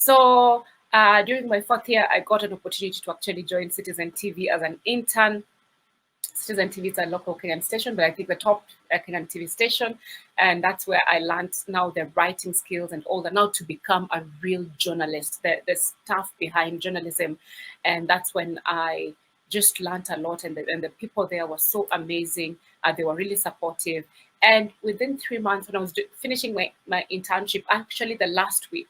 So during my 4th year, I got an opportunity to actually join Citizen TV as an intern. Citizen TV is a local Kenyan station, but I think the top Kenyan TV station. And that's where I learned now the writing skills and all that, now to become a real journalist, the stuff behind journalism. And that's when I just learned a lot. And the people there were so amazing. They were really supportive. And within 3 months, when I was finishing my internship, actually the last week,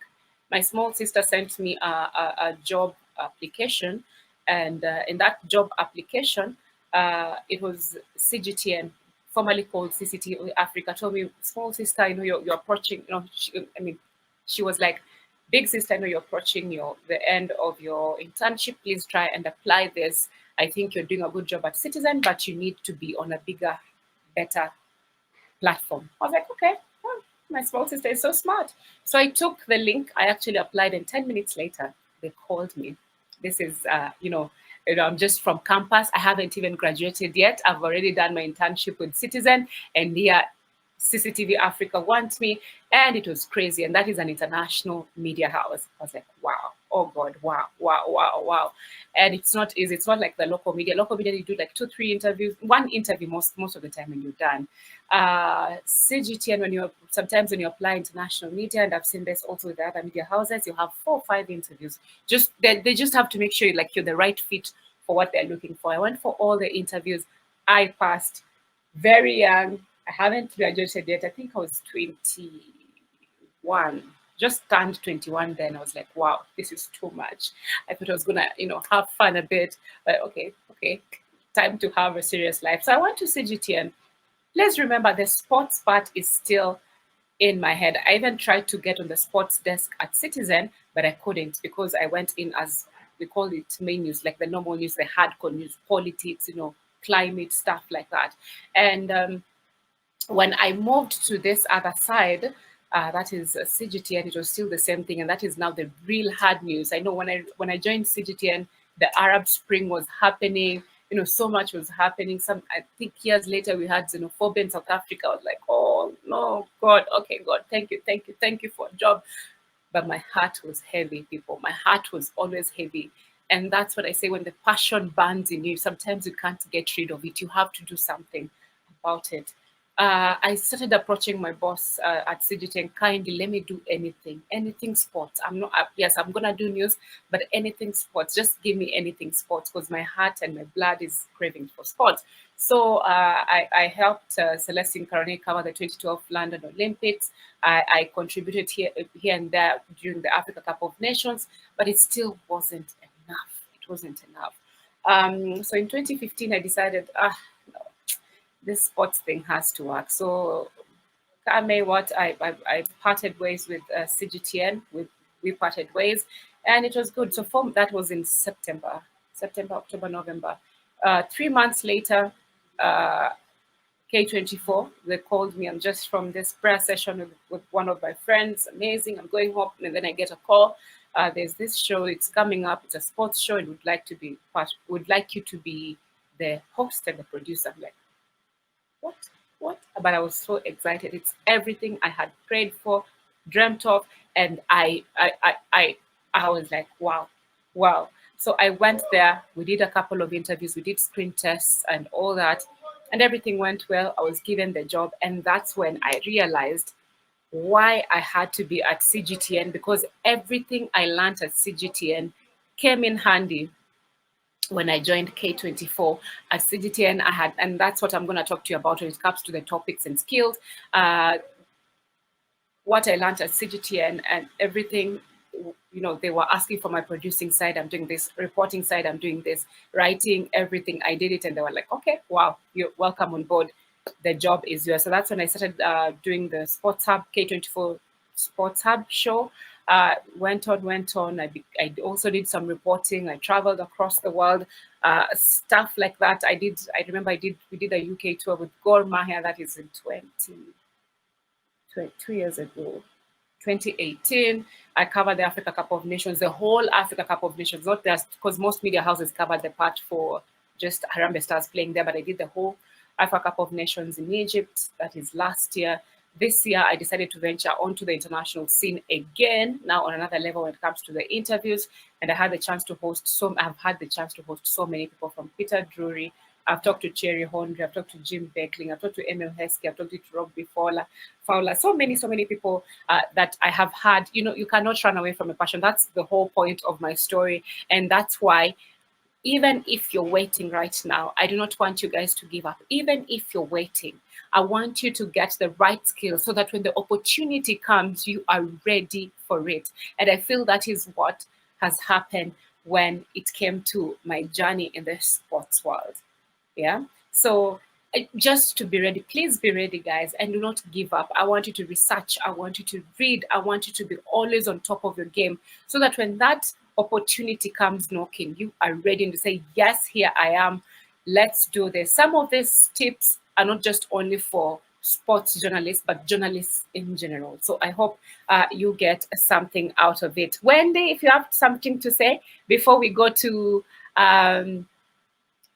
my small sister sent me a job application. And in that job application, it was CGTN, formerly called CCTV Africa, told me, small sister, you're approaching, she was like, big sister, I know you're approaching the end of your internship. Please try and apply this. I think you're doing a good job at Citizen, but you need to be on a bigger, better platform. I was like, okay, well, my small sister is so smart. So I took the link. I actually applied, and 10 minutes later, they called me. This is, I'm just from campus. I haven't even graduated yet. I've already done my internship with Citizen, and here CCTV Africa wants me, and it was crazy. And that is an international media house. I was like, wow, oh God, wow, wow, wow, wow. And it's not easy. It's not like the local media. Local media, you do like 2-3 interviews, one interview most of the time, and you're done. CGTN, sometimes when you apply international media, and I've seen this also with the other media houses, you have 4 or 5 interviews. Just they just have to make sure like you're the right fit for what they're looking for. I went for all the interviews. I passed. Very young. I haven't graduated yet. I think I was 21, just turned 21 then. I was like, wow, this is too much. I thought I was gonna, have fun a bit, but okay, time to have a serious life. So I went to CGTN. Let's remember the sports part is still in my head. I even tried to get on the sports desk at Citizen, but I couldn't because I went in as, we call it main news, like the normal news, the hardcore news, politics, climate, stuff like that. And when I moved to this other side, that is CGTN, it was still the same thing, and that is now the real hard news. I know when I joined CGTN, the Arab Spring was happening. So much was happening. I think years later we had xenophobia in South Africa. I was like, oh no, God, okay, God, thank you for a job. But my heart was heavy, people. My heart was always heavy. And that's what I say, when the passion burns in you, sometimes you can't get rid of it. You have to do something about it. I started approaching my boss at CGT, kindly, let me do anything sports. Yes, I'm gonna do news, but anything sports. Just give me anything sports, because my heart and my blood is craving for sports. So I helped Celestine Karone cover the 2012 London Olympics. I contributed here and there during the Africa Cup of Nations, but it still wasn't enough. It wasn't enough. So in 2015, I decided, this sports thing has to work. So I parted ways with CGTN. We parted ways, and it was good. So that was in September, October, November. 3 months later, K24, they called me. I'm just from this prayer session with one of my friends. Amazing. I'm going home, and then I get a call. There's this show. It's coming up. It's a sports show, and would like you to be the host and the producer. I'm like, what? But I was so excited. It's everything I had prayed for, dreamt of, and I was like, wow. So I went there. We did a couple of interviews. We did screen tests and all that, and everything went well. I was given the job, and that's when I realized why I had to be at CGTN, because everything I learned at CGTN came in handy when I joined K24 at CGTN. And that's what I'm going to talk to you about when it comes to the topics and skills. What I learned at CGTN and everything, they were asking for my producing side. I'm doing this, reporting side. I'm doing this, writing, everything. I did it, and they were like, okay, wow, you're welcome on board. The job is yours. So that's when I started doing the Sports Hub, K24 Sports Hub show. Went on. I also did some reporting. I traveled across the world, stuff like that. We did a UK tour with Gor Mahia. That is in 2 years ago, 2018. I covered the Africa Cup of Nations, the whole Africa Cup of Nations, not just because most media houses covered the part for just Harambee Stars playing there, but I did the whole Africa Cup of Nations in Egypt. That is last year. this year I decided to venture onto the international scene again, now on another level when it comes to the interviews. And I've had the chance to host so many people, from Peter Drury. I've talked to Cherry Hondry, I've talked to Jim Beckling, I've talked to Emil Heskey, I've talked to Robbie Fowler. So many people that I have had. You cannot run away from a passion. That's the whole point of my story. And that's why, even if you're waiting right now, I do not want you guys to give up. Even if you're waiting, I want you to get the right skills so that when the opportunity comes, you are ready for it. And I feel that is what has happened when it came to my journey in the sports world. Yeah. So just to be ready, please be ready, guys, and do not give up. I want you to research. I want you to read. I want you to be always on top of your game so that when that opportunity comes knocking, you are ready to say, yes, here I am. Let's do this. Some of these tips are not just only for sports journalists, but journalists in general. So I hope you get something out of it. Wendy, if you have something to say before we go to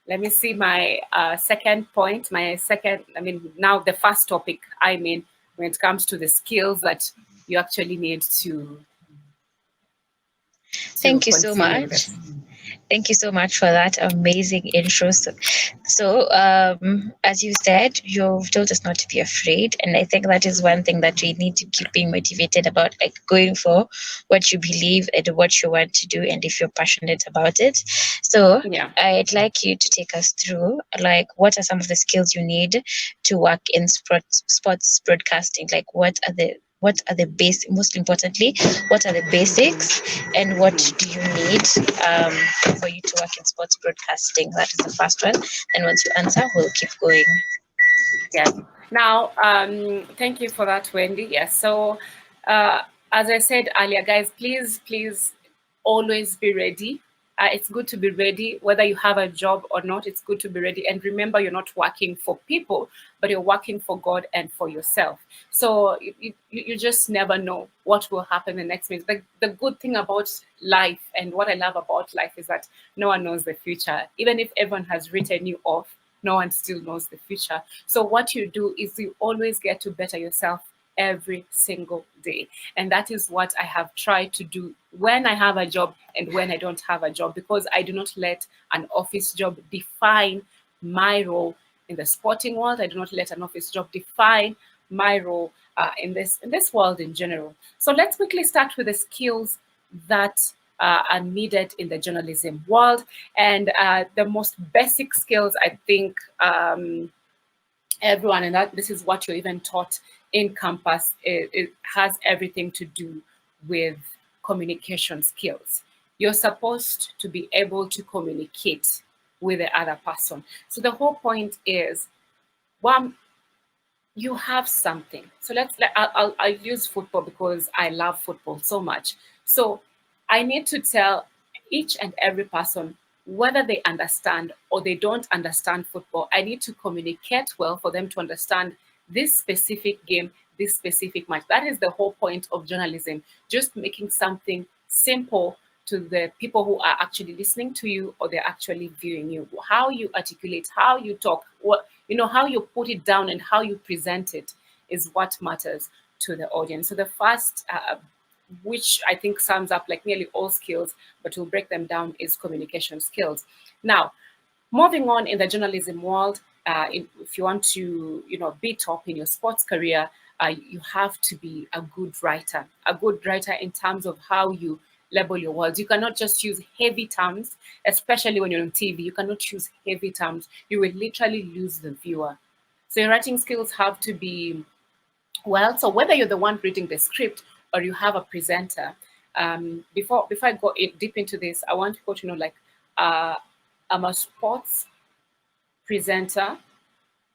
let me see my second point. Now the first topic, when it comes to the skills that you actually need to Thank you so continue much. this. Thank you so much for that amazing intro. As you said, you've told us not to be afraid. And I think that is one thing that we need to keep being motivated about, like going for what you believe and what you want to do, and if you're passionate about it. So Yeah. I'd like you to take us through, like, what are some of the skills you need to work in sports broadcasting? Like, what are the most importantly, what are the basics, and what do you need for you to work in sports broadcasting? That is the first one. And once you answer, we'll keep going. Yes. Now, thank you for that, Wendy. Yes. So, uh, as I said earlier, guys, please always be ready. It's good to be ready, whether you have a job or not. It's good to be ready. And remember, you're not working for people, but you're working for God and for yourself. So you just never know what will happen the next minute. The good thing about life, and what I love about life, is that no one knows the future. Even if everyone has written you off, no one still knows the future. So what you do is you always get to better yourself every single day. And that is what I have tried to do when I have a job and when I don't have a job, because I do not let an office job define my role in the sporting world. I do not let an office job define my role in this world in general. So let's quickly start with the skills that are needed in the journalism world. And the most basic skills, I think, everyone, and that this is what you're even taught in campus, it has everything to do with communication skills. You're supposed to be able to communicate with the other person. So the whole point is, one, you have something. So I'll use football because I love football so much. So I need to tell each and every person, whether they understand or they don't understand football, I need to communicate well for them to understand this specific game, this specific match. That is the whole point of journalism, just making something simple to the people who are actually listening to you or they're actually viewing you. How you articulate, how you talk, how you put it down and how you present it is what matters to the audience. So the first, which I think sums up like nearly all skills, but we'll break them down, is communication skills. Now, moving on in the journalism world, if you want to, be top in your sports career, you have to be a good writer. A good writer in terms of how you label your words. You cannot just use heavy terms, especially when you're on TV. You cannot use heavy terms. You will literally lose the viewer. So your writing skills have to be well. So whether you're the one reading the script or you have a presenter, before I go deep into this, I want people to know, like, I'm a sports presenter,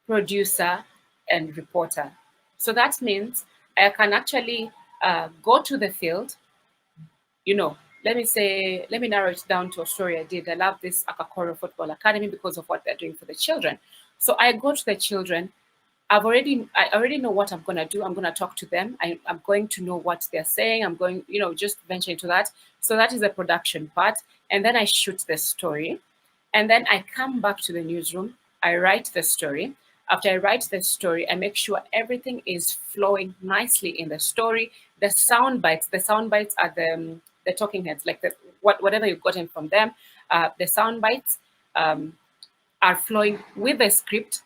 producer, and reporter. So that means I can actually go to the field. Let me narrow it down to a story I did. I love this Akakoro Football Academy because of what they're doing for the children. So I go to the children. I already know what I'm going to do. I'm going to talk to them. I'm going to know what they're saying. I'm going, just venture into that. So that is the production part. And then I shoot the story. And then I come back to the newsroom. I write the story. After I write the story, I make sure everything is flowing nicely in the story. The sound bites are the talking heads, like whatever you've gotten from them. The sound bites are flowing with the script.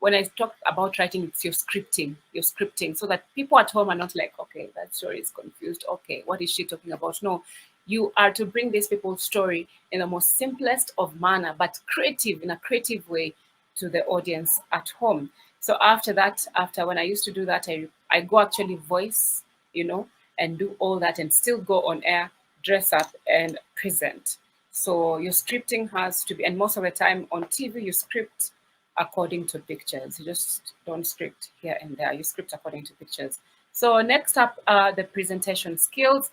When I talk about writing, it's you're scripting, so that people at home are not like, okay, that story is confused. Okay, what is she talking about? No, you are to bring these people's story in the most simplest of manner, but creative, in a creative way, to the audience at home. So after that, after when I used to do that, I go actually voice, and do all that and still go on air, dress up and present. So your scripting has to be, and most of the time on TV, you script according to pictures. You just don't script here and there. You script according to pictures. So next up, the presentation skills.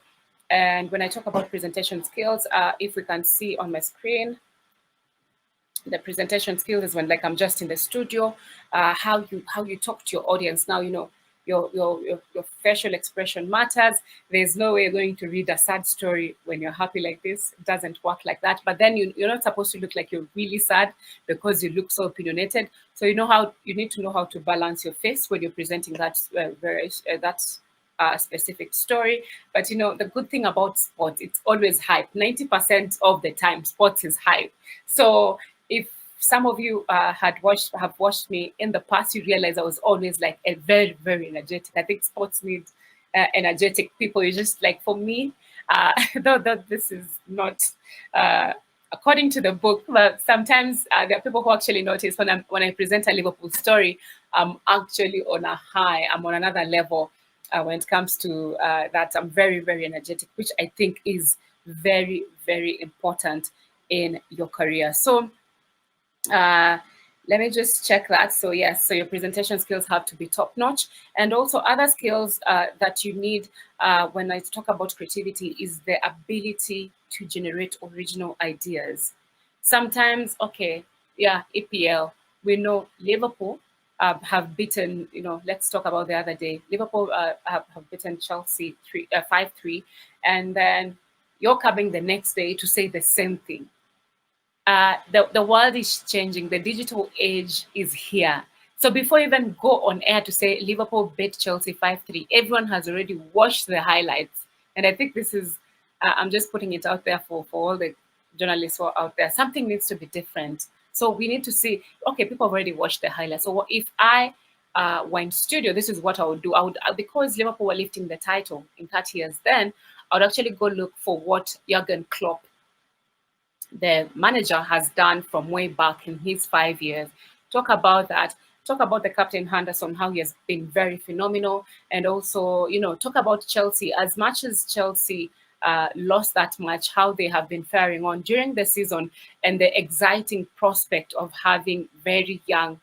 And when I talk about presentation skills, if we can see on my screen, the presentation skills is when, like, I'm just in the studio, how you talk to your audience. Now, your facial expression matters. There's no way you're going to read a sad story when you're happy like this. It doesn't work like that. But then you're not supposed to look like you're really sad because you look so opinionated. So you need to know how to balance your face when you're presenting that specific story. But the good thing about sports, it's always hype. 90% of the time, sports is hype. So if some of you have watched me in the past, you realize I was always like a very, very energetic. I think sports needs energetic people. You just like, for me, though this is not according to the book, but sometimes there are people who actually notice when I present a Liverpool story, I'm actually on a high. I'm on another level when it comes to that. I'm very, very energetic, which I think is very, very important in your career. So let me just check that. So yes, so your presentation skills have to be top notch. And also other skills that you need when I talk about creativity is the ability to generate original ideas. Sometimes, okay, yeah, EPL, we know Liverpool have beaten, let's talk about the other day. Liverpool have beaten Chelsea 5-3, and then you're coming the next day to say the same thing. The world is changing. The digital age is here. So before you even go on air to say Liverpool beat Chelsea 5-3, everyone has already watched the highlights. And I think this is, I'm just putting it out there for all the journalists who are out there. Something needs to be different. So we need to see, okay, people have already watched the highlights. So if I were in studio, this is what I would do. Because Liverpool were lifting the title in 30 years then, I would actually go look for what Jurgen Klopp, the manager, has done from way back in his 5 years. Talk about that. Talk about the captain Henderson, how he has been very phenomenal, and also, talk about Chelsea. As much as Chelsea lost that match, how they have been faring on during the season, and the exciting prospect of having very young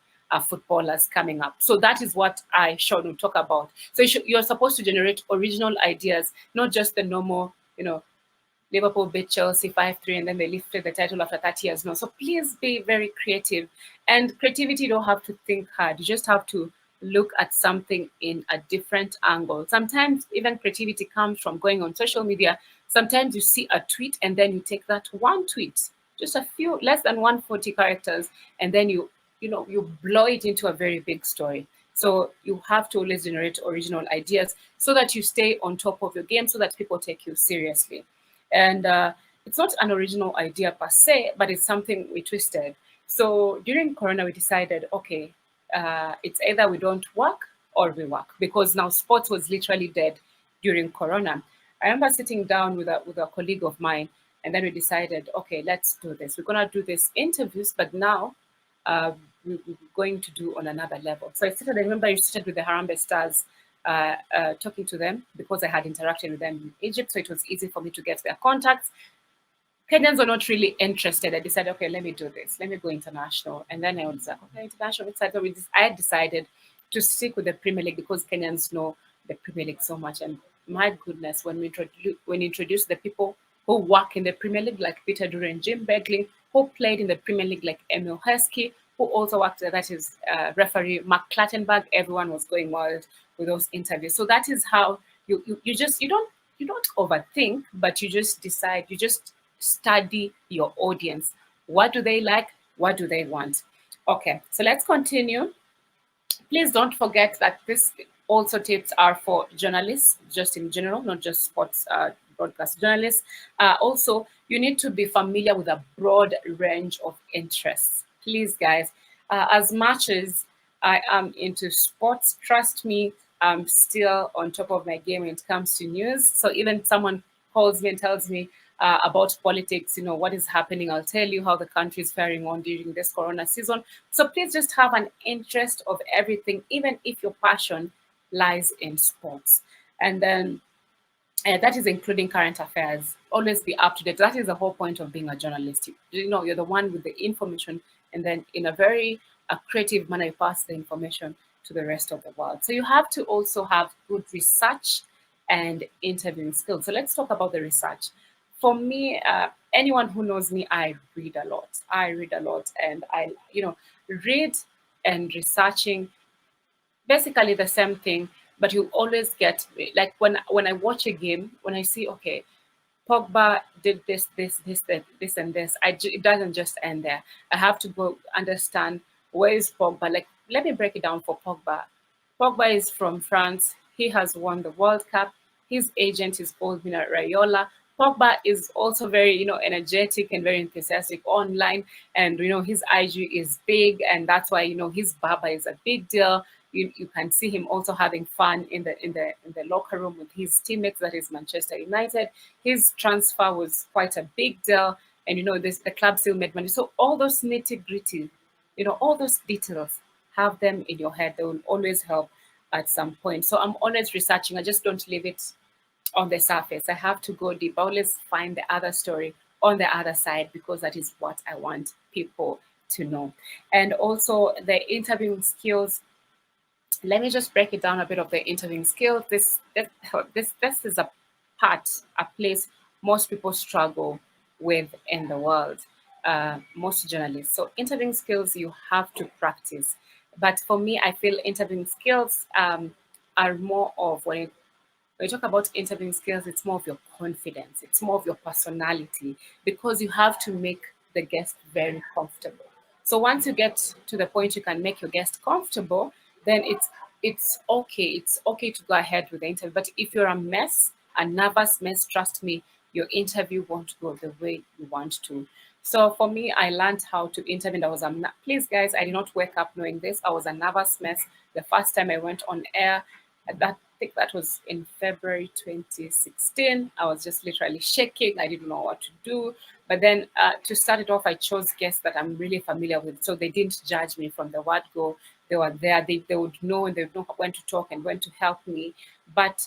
footballers coming up. So that is what Shon will talk about. So you're supposed to generate original ideas, not just the normal, Liverpool beat Chelsea 5-3 and then they lifted the title after 30 years. No. So please be very creative. And creativity, you don't have to think hard. You just have to look at something in a different angle. Sometimes even creativity comes from going on social media. Sometimes you see a tweet and then you take that one tweet, just a few, less than 140 characters, and then you blow it into a very big story. So you have to always generate original ideas so that you stay on top of your game, so that people take you seriously. And it's not an original idea per se, but it's something we twisted. So during Corona, we decided, okay, it's either we don't work or we work, because now sports was literally dead during Corona. I remember sitting down with a colleague of mine, and then we decided, okay, let's do this. We're gonna do these interviews, but now we're going to do on another level. So I remember I started with the Harambee Stars, talking to them because I had interacted with them in Egypt, so it was easy for me to get their contacts. Kenyans were not really interested. I decided, okay, let me do this. Let me go international. And then I was like, okay, international. I had decided to stick with the Premier League because Kenyans know the Premier League so much. And my goodness, when we introduce the people who work in the Premier League, like Peter Drury and Jim Begley, who played in the Premier League, like Emil Heskey, who also worked there, that is referee Mark Clattenburg, everyone was going wild with those interviews. So that is how you don't overthink, but you just decide, you just study your audience. What do they like? What do they want? Okay, so let's continue. Please don't forget that this also tips are for journalists, just in general, not just sports broadcast journalists. Also, you need to be familiar with a broad range of interests. Please, guys, as much as I am into sports, trust me, I'm still on top of my game when it comes to news. So even someone calls me and tells me about politics, what is happening. I'll tell you how the country is faring on during this Corona season. So please just have an interest of everything, even if your passion lies in sports. And then that is including current affairs. Always be up to date. That is the whole point of being a journalist. You're the one with the information, and then in a very creative manner, you pass the information to the rest of the world. So you have to also have good research and interviewing skills. So let's talk about the research. For me, anyone who knows me, I read a lot. I read a lot, and read and researching basically the same thing, but you always get, like, when I watch a game, when I see, okay, Pogba did this, and this. It doesn't just end there. I have to go understand, where is Pogba. Like, let me break it down for Pogba. Pogba is from France. He has won the World Cup. His agent is called Mino Raiola. Pogba is also very, energetic and very enthusiastic online, and his IG is big, and that's why his Baba is a big deal. You can see him also having fun in the locker room with his teammates. That is Manchester United. His transfer was quite a big deal, and the club still made money. So all those nitty gritty, all those details, have them in your head. They will always help at some point. So I'm always researching. I just don't leave it on the surface. I have to go deep. I always find the other story on the other side, because that is what I want people to know. And also the interviewing skills. Let me just break it down a bit of the interviewing skills. This is a place most people struggle with in the world, most journalists. So interviewing skills you have to practice. But for me, I feel interviewing skills are more of, when you talk about interviewing skills, it's more of your confidence, it's more of your personality, because you have to make the guest very comfortable. So once you get to the point you can make your guest comfortable, then it's okay. It's okay to go ahead with the interview. But if you're a nervous mess, trust me, your interview won't go the way you want to. So for me, I learned how to interview. And please, guys, I did not wake up knowing this. I was a nervous mess the first time I went on air. I think that was in February 2016. I was just literally shaking. I didn't know what to do. But then to start it off, I chose guests that I'm really familiar with. So they didn't judge me from the word go. They were there. They would know, and they would know when to talk and when to help me. But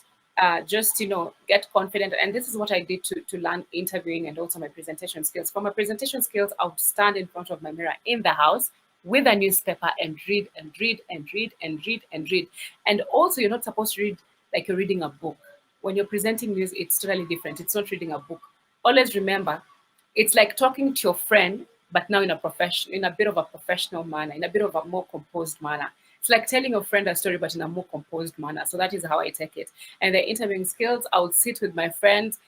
just, get confident. And this is what I did to learn interviewing and also my presentation skills. For my presentation skills, I would stand in front of my mirror in the house with a newspaper and read and read and read and read and read. And also, you're not supposed to read like you're reading a book. When you're presenting news, it's totally different. It's not reading a book. Always remember, it's like talking to your friend, but now in a bit of a professional manner, in a bit of a more composed manner. It's like telling your friend a story, but in a more composed manner. So that is how I take it. And the interviewing skills, I would sit with my friends.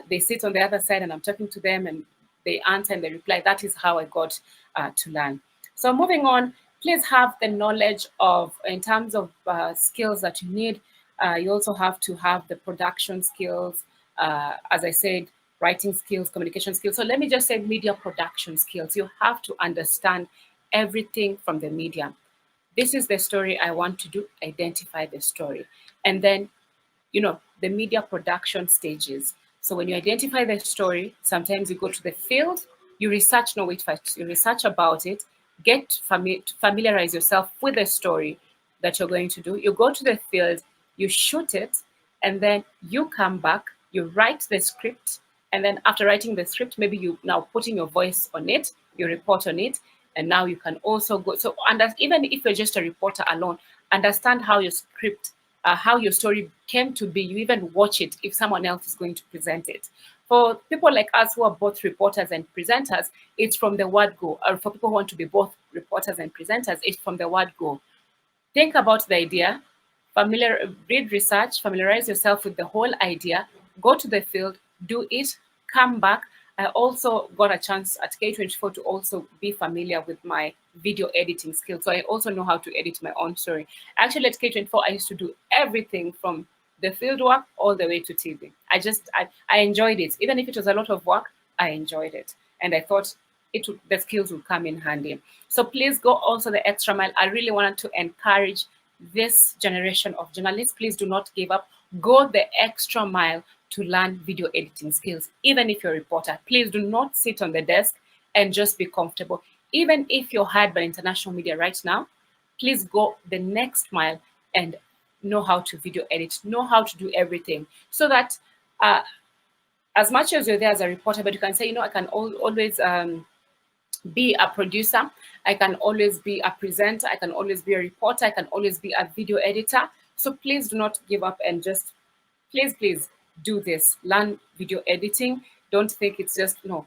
They sit on the other side, and I'm talking to them, and they answer and they reply. That is how I got to learn. So moving on, please have the knowledge of, in terms of skills that you need. You also have to have the production skills, as I said, writing skills, communication skills. So let me just say media production skills. You have to understand everything from the media. This is the story I want to do, identify the story. And then, the media production stages. So when you identify the story, sometimes you go to the field, you research, no, wait first, you research about it, familiarize yourself with the story that you're going to do. You go to the field, you shoot it, and then you come back, you write the script, and then after writing the script, maybe you now putting your voice on it, you report on it, and now you can also go. So, even if you're just a reporter alone, understand how your script, how your story came to be. You even watch it if someone else is going to present it. For people like us who are both reporters and presenters, it's from the word go. Or for people who want to be both reporters and presenters, it's from the word go. Think about the idea, read research, familiarize yourself with the whole idea, go to the field, do it, come back, I also got a chance at K24 to also be familiar with my video editing skills. So I also know how to edit my own story. Actually, at K24, I used to do everything from the field work all the way to TV. I enjoyed it. Even if it was a lot of work, I enjoyed it. And I thought the skills would come in handy. So please go also the extra mile. I really wanted to encourage this generation of journalists. Please do not give up. Go the extra mile to learn video editing skills. Even if you're a reporter, please do not sit on the desk and just be comfortable. Even if you're hired by international media right now, please go the next mile and know how to video edit, know how to do everything, so that as much as you're there as a reporter, but you can say, I can always be a producer, I can always be a presenter, I can always be a reporter, I can always be a video editor. So please do not give up and just please do this. Learn video editing. Don't think it's just no.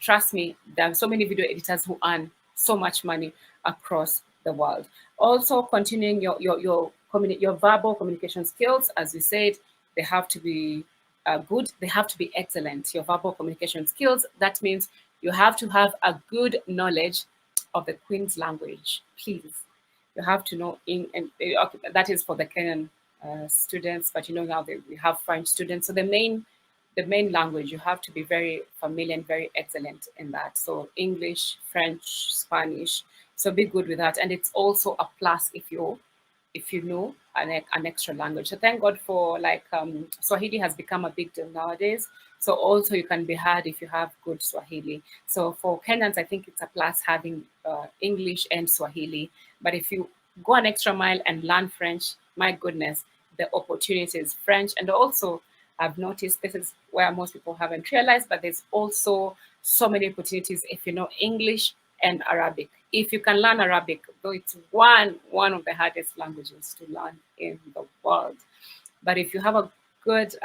Trust me, there are so many video editors who earn so much money across the world. Also, continuing your verbal communication skills, as we said, they have to be good. They have to be excellent. Your verbal communication skills. That means you have to have a good knowledge of the Queen's language. Please, you have to know okay, that is for the Kenyan students, but now we have French students. So the main language, you have to be very familiar and very excellent in that. So English, French, Spanish. So be good with that. And it's also a plus if you know an extra language. So thank God for Swahili has become a big deal nowadays. So also you can be heard if you have good Swahili. So for Kenyans, I think it's a plus having English and Swahili. But if you go an extra mile and learn French, my goodness, the opportunities, French. And also I've noticed this is where most people haven't realized, but there's also so many opportunities if you know English and Arabic. If you can learn Arabic, though it's one of the hardest languages to learn in the world, but if you have a good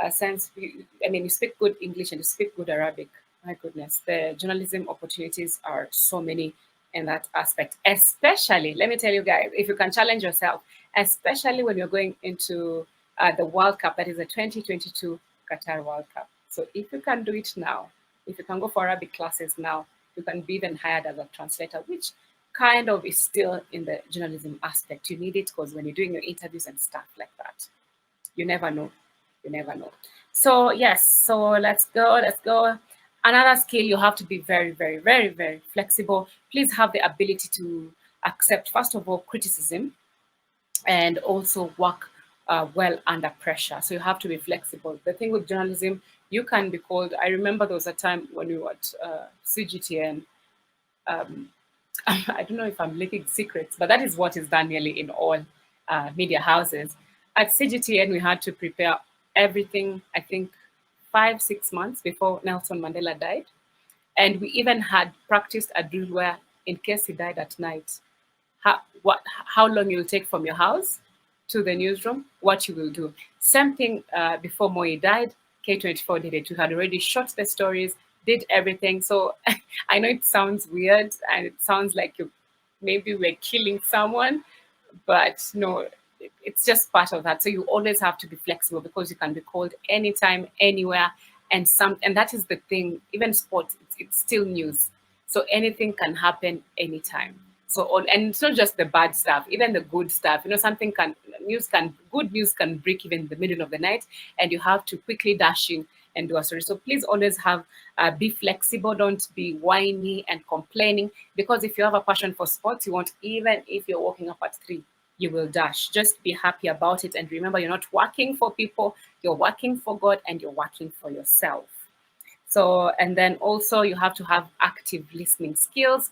sense, you speak good English and you speak good Arabic, my goodness, the journalism opportunities are so many in that aspect. Especially, let me tell you guys, if you can challenge yourself, especially when you're going into the World Cup, that is the 2022 Qatar World Cup. So if you can do it now, if you can go for Arabic classes now, you can be then hired as a translator, which kind of is still in the journalism aspect. You need it because when you're doing your interviews and stuff like that, you never know. You never know. So yes, so let's go. Another skill, you have to be very, very, very, very flexible. Please have the ability to accept, first of all, criticism and also work well under pressure. So you have to be flexible. The thing with journalism, you can be called. I remember there was a time when we were at CGTN. I don't know if I'm leaking secrets, but that is what is done nearly in all media houses. At CGTN, we had to prepare everything, I think, 5-6 months before Nelson Mandela died. And we even had practiced a drill where, in case he died at night, how long you'll take from your house to the newsroom, what you will do. Same thing before Moi died, K24 did it. We had already shot the stories, did everything. So I know it sounds weird and it sounds like maybe we're killing someone, but no, it's just part of that. So you always have to be flexible because you can be called anytime, anywhere, and that is the thing. Even sports, it's still news, so anything can happen anytime. So and it's not just the bad stuff, even the good stuff. Good news can break even in the middle of the night, and you have to quickly dash in and do a story. So please always be flexible. Don't be whiny and complaining, because if you have a passion for sports, you won't, even if you're waking up at 3, you will dash. Just be happy about it. And remember, you're not working for people, you're working for God and you're working for yourself. So, and then also you have to have active listening skills.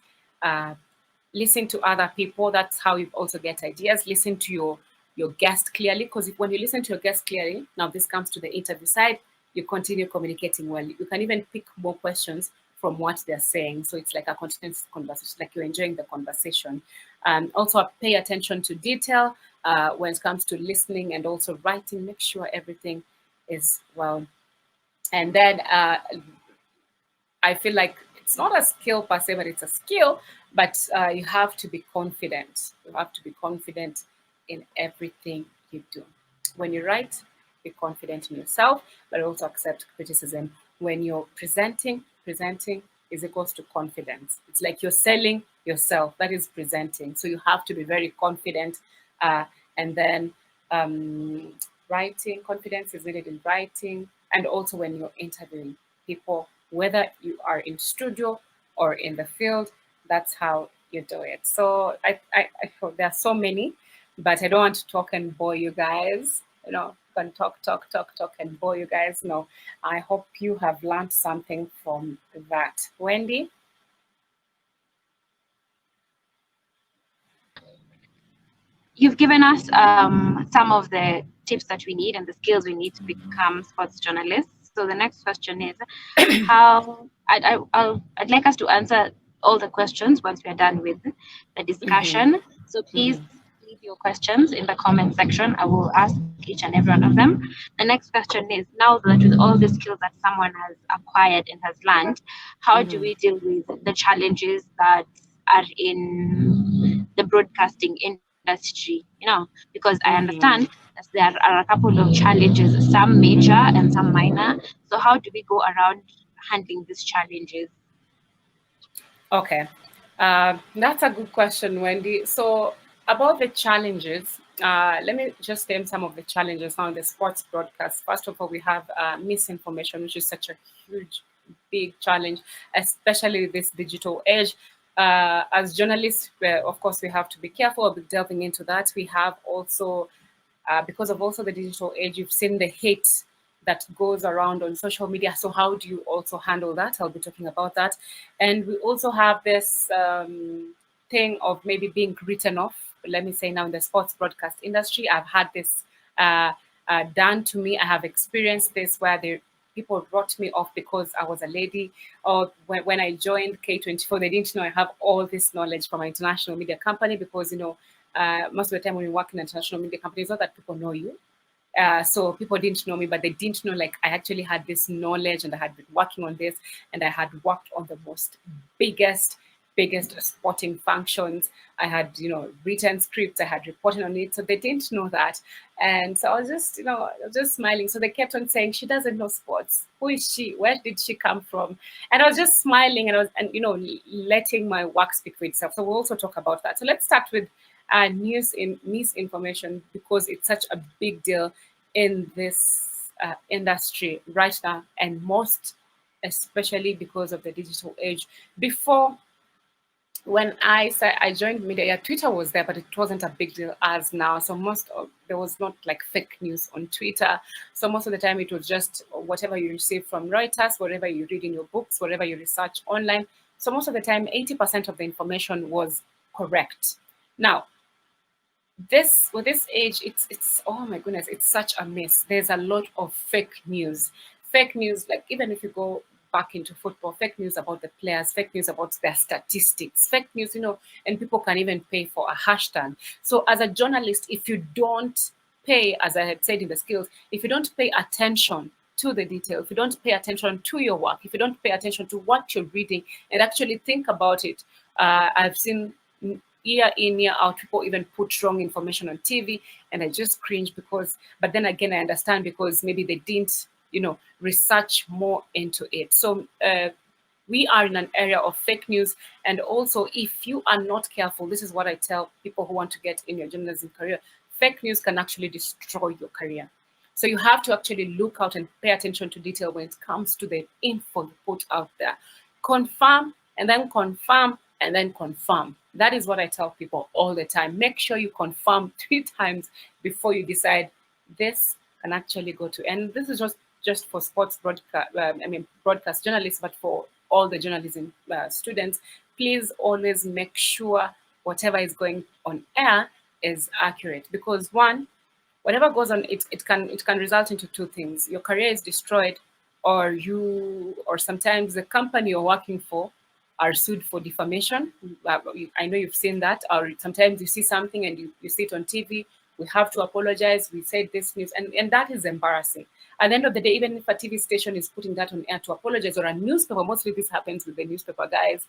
Listen to other people. That's how you also get ideas. Listen to your guest clearly, because when you listen to your guest clearly, now this comes to the interview side, you continue communicating well. You can even pick more questions from what they're saying. So it's like a continuous conversation, like you're enjoying the conversation. Also pay attention to detail when it comes to listening and also writing. Make sure everything is well. And then I feel like it's not a skill per se, but it's a skill. But you have to be confident. You have to be confident in everything you do. When you write, be confident in yourself, but also accept criticism. when you're presenting is equals to confidence. It's like you're selling yourself. That is presenting. So you have to be very confident. And then um, writing, confidence is needed in writing. And also when you're interviewing people, whether you are in studio or in the field, that's how you do it. So I hope there are so many, but I don't want to talk and bore you guys. Can talk and bore you guys. No, I hope you have learned something from that. Wendy? You've given us some of the tips that we need and the skills we need to become sports journalists. So the next question is, how I'd like us to answer all the questions once we are done with the Mm-hmm. discussion. So please Mm-hmm. leave your questions in the comment section. I will ask each and every one of them. The next question is, now that with all the skills that someone has acquired and has learned, how do Mm-hmm. we deal with the challenges that are in the broadcasting industry? Because I understand Mm-hmm. that there are a couple of challenges, some major and some minor. So how do we go around handling these challenges? Okay. That's a good question, Wendy. So, about the challenges, let me just name some of the challenges on the sports broadcast. First of all, we have misinformation, which is such a huge, big challenge, especially this digital age. As journalists, of course, we have to be careful of delving into that. We have also because of also the digital age, you've seen the hate that goes around on social media. So how do you also handle that? I'll be talking about that. And we also have this thing of maybe being written off. Let me say now in the sports broadcast industry, I've had this done to me. I have experienced this where people wrote me off because I was a lady, or when I joined K24, they didn't know I have all this knowledge from an international media company because, most of the time when you work in an international media company, it's not that people know you. So people didn't know me, but they didn't know like I actually had this knowledge and I had been working on this and I had worked on the most biggest sporting functions. I had, written scripts, I had reported on it. So they didn't know that. And so I was just, I was just smiling. So they kept on saying, she doesn't know sports. Who is she? Where did she come from? And I was just smiling and letting my work speak for itself. So we'll also talk about that. So let's start with misinformation because it's such a big deal in this industry right now, and most especially because of the digital age. Before, when I said I joined media, yeah, Twitter was there, but it wasn't a big deal as now. So there was not like fake news on Twitter. So most of the time it was just whatever you receive from Reuters, whatever you read in your books, whatever you research online. So most of the time, 80% of the information was correct. Now, this age, it's oh my goodness, it's such a mess. There's a lot of fake news, like even if you go back into football, fake news about the players, fake news about their statistics, fake news, and people can even pay for a hashtag. So as a journalist, if you don't pay, as I had said in the skills, if you don't pay attention to the detail, if you don't pay attention to your work, if you don't pay attention to what you're reading and actually think about it, I've seen year in, year out, people even put wrong information on TV, and I just cringe because, but then again, I understand because maybe they didn't, research more into it. So we are in an area of fake news, and also if you are not careful, this is what I tell people who want to get in your journalism career: fake news can actually destroy your career. So you have to actually look out and pay attention to detail when it comes to the info you put out there. Confirm and then confirm and then confirm. That is what I tell people all the time. Make sure you confirm 3 times before you decide this can actually go to. And this is just for sports broadcast. Broadcast journalists, but for all the journalism students, please always make sure whatever is going on air is accurate, because one, whatever goes on, it can result into two things: your career is destroyed, or sometimes the company you're working for are sued for defamation. I know you've seen that, or sometimes you see something and you see it on TV. We have to apologize. We said this news, and that is embarrassing. At the end of the day, even if a TV station is putting that on air to apologize, or a newspaper, mostly this happens with the newspaper guys,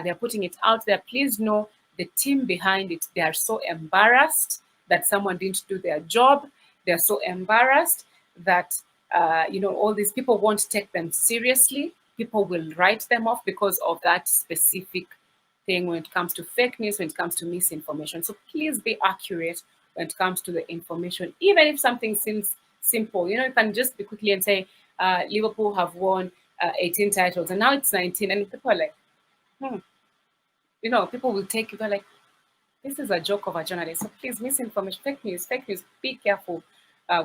they're putting it out there. Please know the team behind it. They are so embarrassed that someone didn't do their job. They're so embarrassed that all these people won't take them seriously. People will write them off because of that specific thing when it comes to fake news, when it comes to misinformation. So please be accurate when it comes to the information, even if something seems simple. You can just be quickly and say, Liverpool have won 18 titles, and now it's 19, and people are like, hmm. People will take it, they're like, this is a joke of a journalist. So please, misinformation, fake news, be careful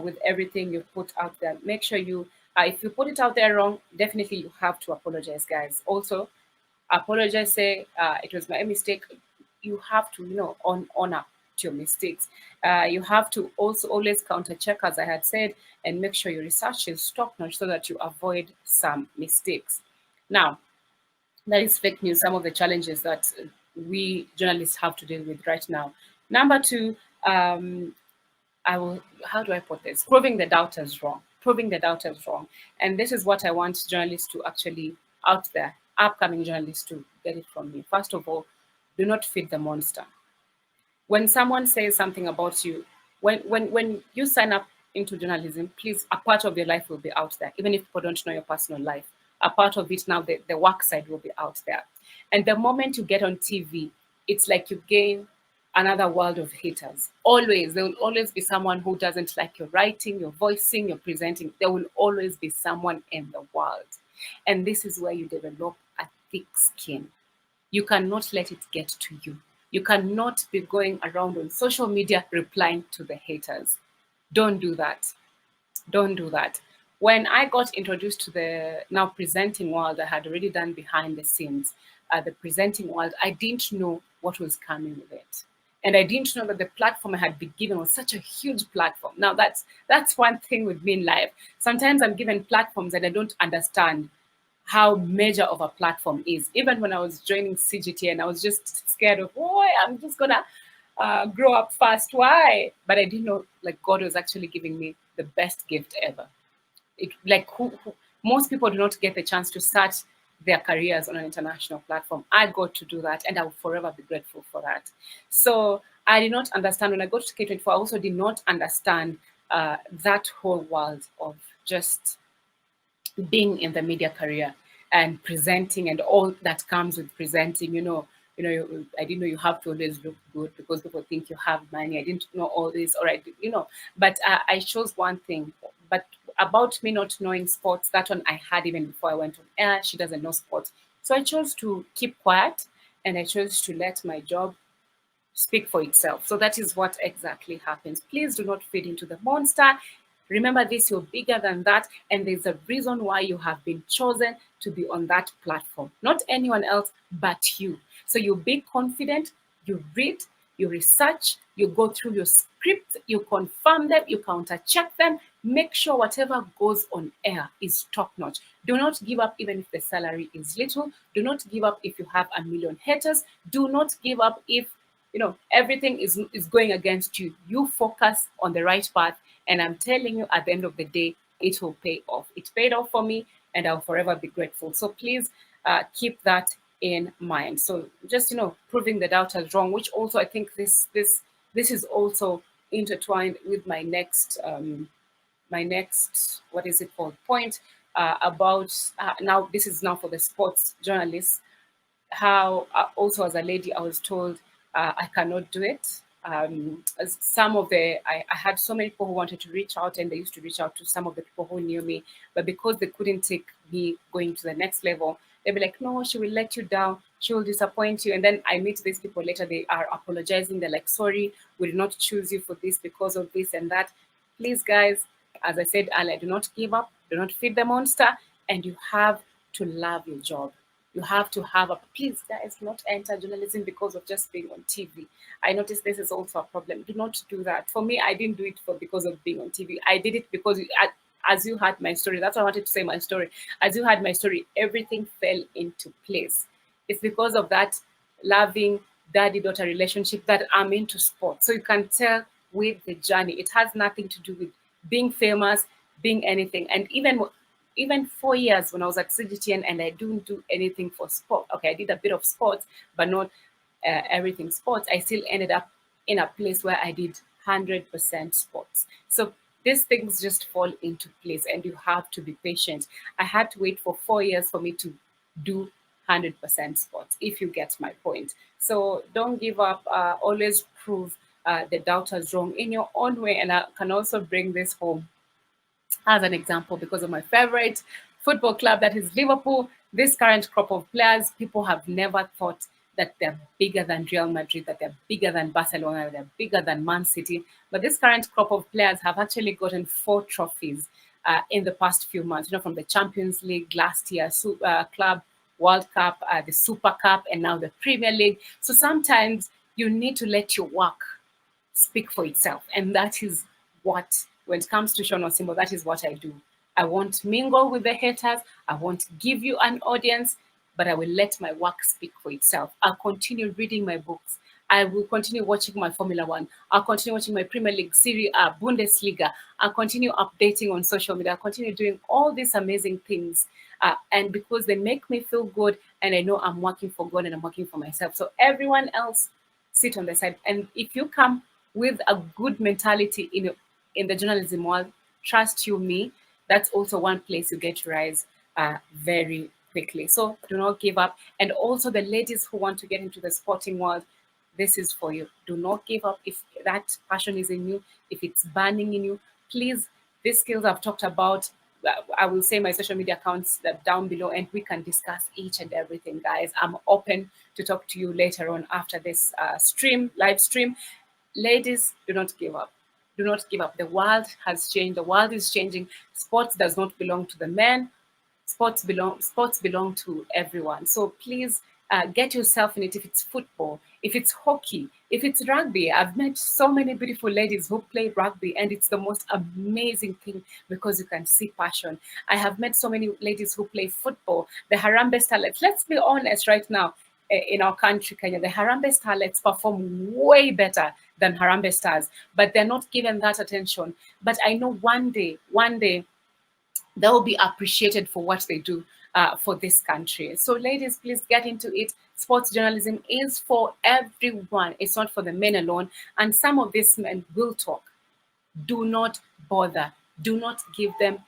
with everything you put out there. Make sure if you put it out there wrong, definitely you have to apologize, guys. Also, apologize, say, it was my mistake. You have to, honor to your mistakes. You have to also always counter check, as I had said, and make sure your research is top notch so that you avoid some mistakes. Now, that is fake news, some of the challenges that we journalists have to deal with right now. Number two, how do I put this? Proving the doubters wrong. Proving the doubters wrong. And this is what I want journalists to actually, out there, upcoming journalists to get it from me. First of all, do not feed the monster. When someone says something about you, when you sign up into journalism, please, a part of your life will be out there, even if people don't know your personal life. A part of it now, the work side will be out there. And the moment you get on TV, it's like you gain another world of haters. Always, there will always be someone who doesn't like your writing, your voicing, your presenting. There will always be someone in the world. And this is where you develop a thick skin. You cannot let it get to you. You cannot be going around on social media replying to the haters. Don't do that. Don't do that. When I got introduced to the now presenting world, I had already done behind the scenes. The presenting world, I didn't know what was coming with it. And I didn't know that the platform I had been given was such a huge platform. Now, that's one thing with me in life. Sometimes I'm given platforms that I don't understand how major of a platform is. Even when I was joining CGTN, I was just scared of, oh, I'm just gonna grow up fast. Why? But I didn't know, like, God was actually giving me the best gift ever. It like who most people do not get the chance to start their careers on an international platform. I got to do that, and I will forever be grateful for that. So I did not understand when I got to K24. I also did not understand that whole world of just being in the media career and presenting and all that comes with presenting. I didn't know you have to always look good because people think you have money. I didn't know all this, or but I chose one thing. But about me not knowing sports, that one I had even before I went on air. She doesn't know sports, so I chose to keep quiet, and I chose to let my job speak for itself. So that is what exactly happens. Please do not feed into the monster. Remember this, you're bigger than that, and there's a reason why you have been chosen to be on that platform. Not anyone else, but you. So you be confident, you read, you research, you go through your script, you confirm them, you counter check them, make sure whatever goes on air is top notch. Do not give up even if the salary is little. Do not give up if you have a million haters. Do not give up if everything is going against you. You focus on the right path, and I'm telling you, at the end of the day, it will pay off. It paid off for me, and I'll forever be grateful. So please keep that in mind. So just proving the doubters wrong, which also I think this is also intertwined with my next what is it called, point about now. This is now for the sports journalists. How also as a lady, I was told I cannot do it. As some of I had so many people who wanted to reach out, and they used to reach out to some of the people who knew me, but because they couldn't take me going to the next level, they'd be like, no, she will let you down, she will disappoint you. And then I meet these people later, they are apologizing, they're like, sorry, we did not choose you for this because of this and that. Please, guys, as I said earlier, do not give up, do not feed the monster, and you have to love your job. You have to have please, guys, do not enter journalism because of just being on TV. I noticed this is also a problem. Do not do that. For me, I didn't do it because of being on TV. I did it because as you had my story, that's why I wanted to say my story. As you had my story, everything fell into place. It's because of that loving daddy-daughter relationship that I'm into sports. So you can tell with the journey, it has nothing to do with being famous, being anything. And even 4 years when I was at CGTN and I didn't do anything for sport. Okay, I did a bit of sports, but not everything sports. I still ended up in a place where I did 100% sports. So these things just fall into place, and you have to be patient. I had to wait for 4 years for me to do 100% sports, if you get my point. So don't give up. Always prove the doubters wrong in your own way. And I can also bring this home as an example because of my favorite football club, that is Liverpool. This current crop of players, people have never thought that they're bigger than Real Madrid, that they're bigger than Barcelona, they're bigger than Man City. But this current crop of players have actually gotten 4 trophies in the past few months, from the Champions League last year, Club World Cup, the Super Cup, and now the Premier League. So sometimes you need to let your work speak for itself. And that is what, when it comes to Shon Osimbo, that is what I do. I won't mingle with the haters. I won't give you an audience, but I will let my work speak for itself. I'll continue reading my books. I will continue watching my Formula One. I'll continue watching my Premier League, Serie A, Bundesliga. I'll continue updating on social media. I'll continue doing all these amazing things. And because they make me feel good, and I know I'm working for God and I'm working for myself. So everyone else, sit on the side. And if you come with a good mentality in the journalism world, trust you me, that's also one place you get to rise very quickly. So do not give up. And also the ladies who want to get into the sporting world, this is for you. Do not give up. If that passion is in you, if it's burning in you, please, these skills I've talked about, I will say my social media accounts that down below, and we can discuss each and everything, guys. I'm open to talk to you later on after this live stream. Ladies, do not give up. Do not give up. The world has changed. The world is changing. Sports does not belong to the men. Sports belong to everyone. So please get yourself in it. If it's football, if it's hockey, if it's rugby, I've met so many beautiful ladies who play rugby, and it's the most amazing thing because you can see passion. I have met so many ladies who play football, the Harambee Starlets. Let's be honest right now, in our country, Kenya, the Harambee Starlets perform way better than Harambee Stars, but they're not given that attention. But I know one day, they'll be appreciated for what they do for this country. So, ladies, please get into it. Sports journalism is for everyone. It's not for the men alone. And some of these men will talk. Do not bother. Do not give them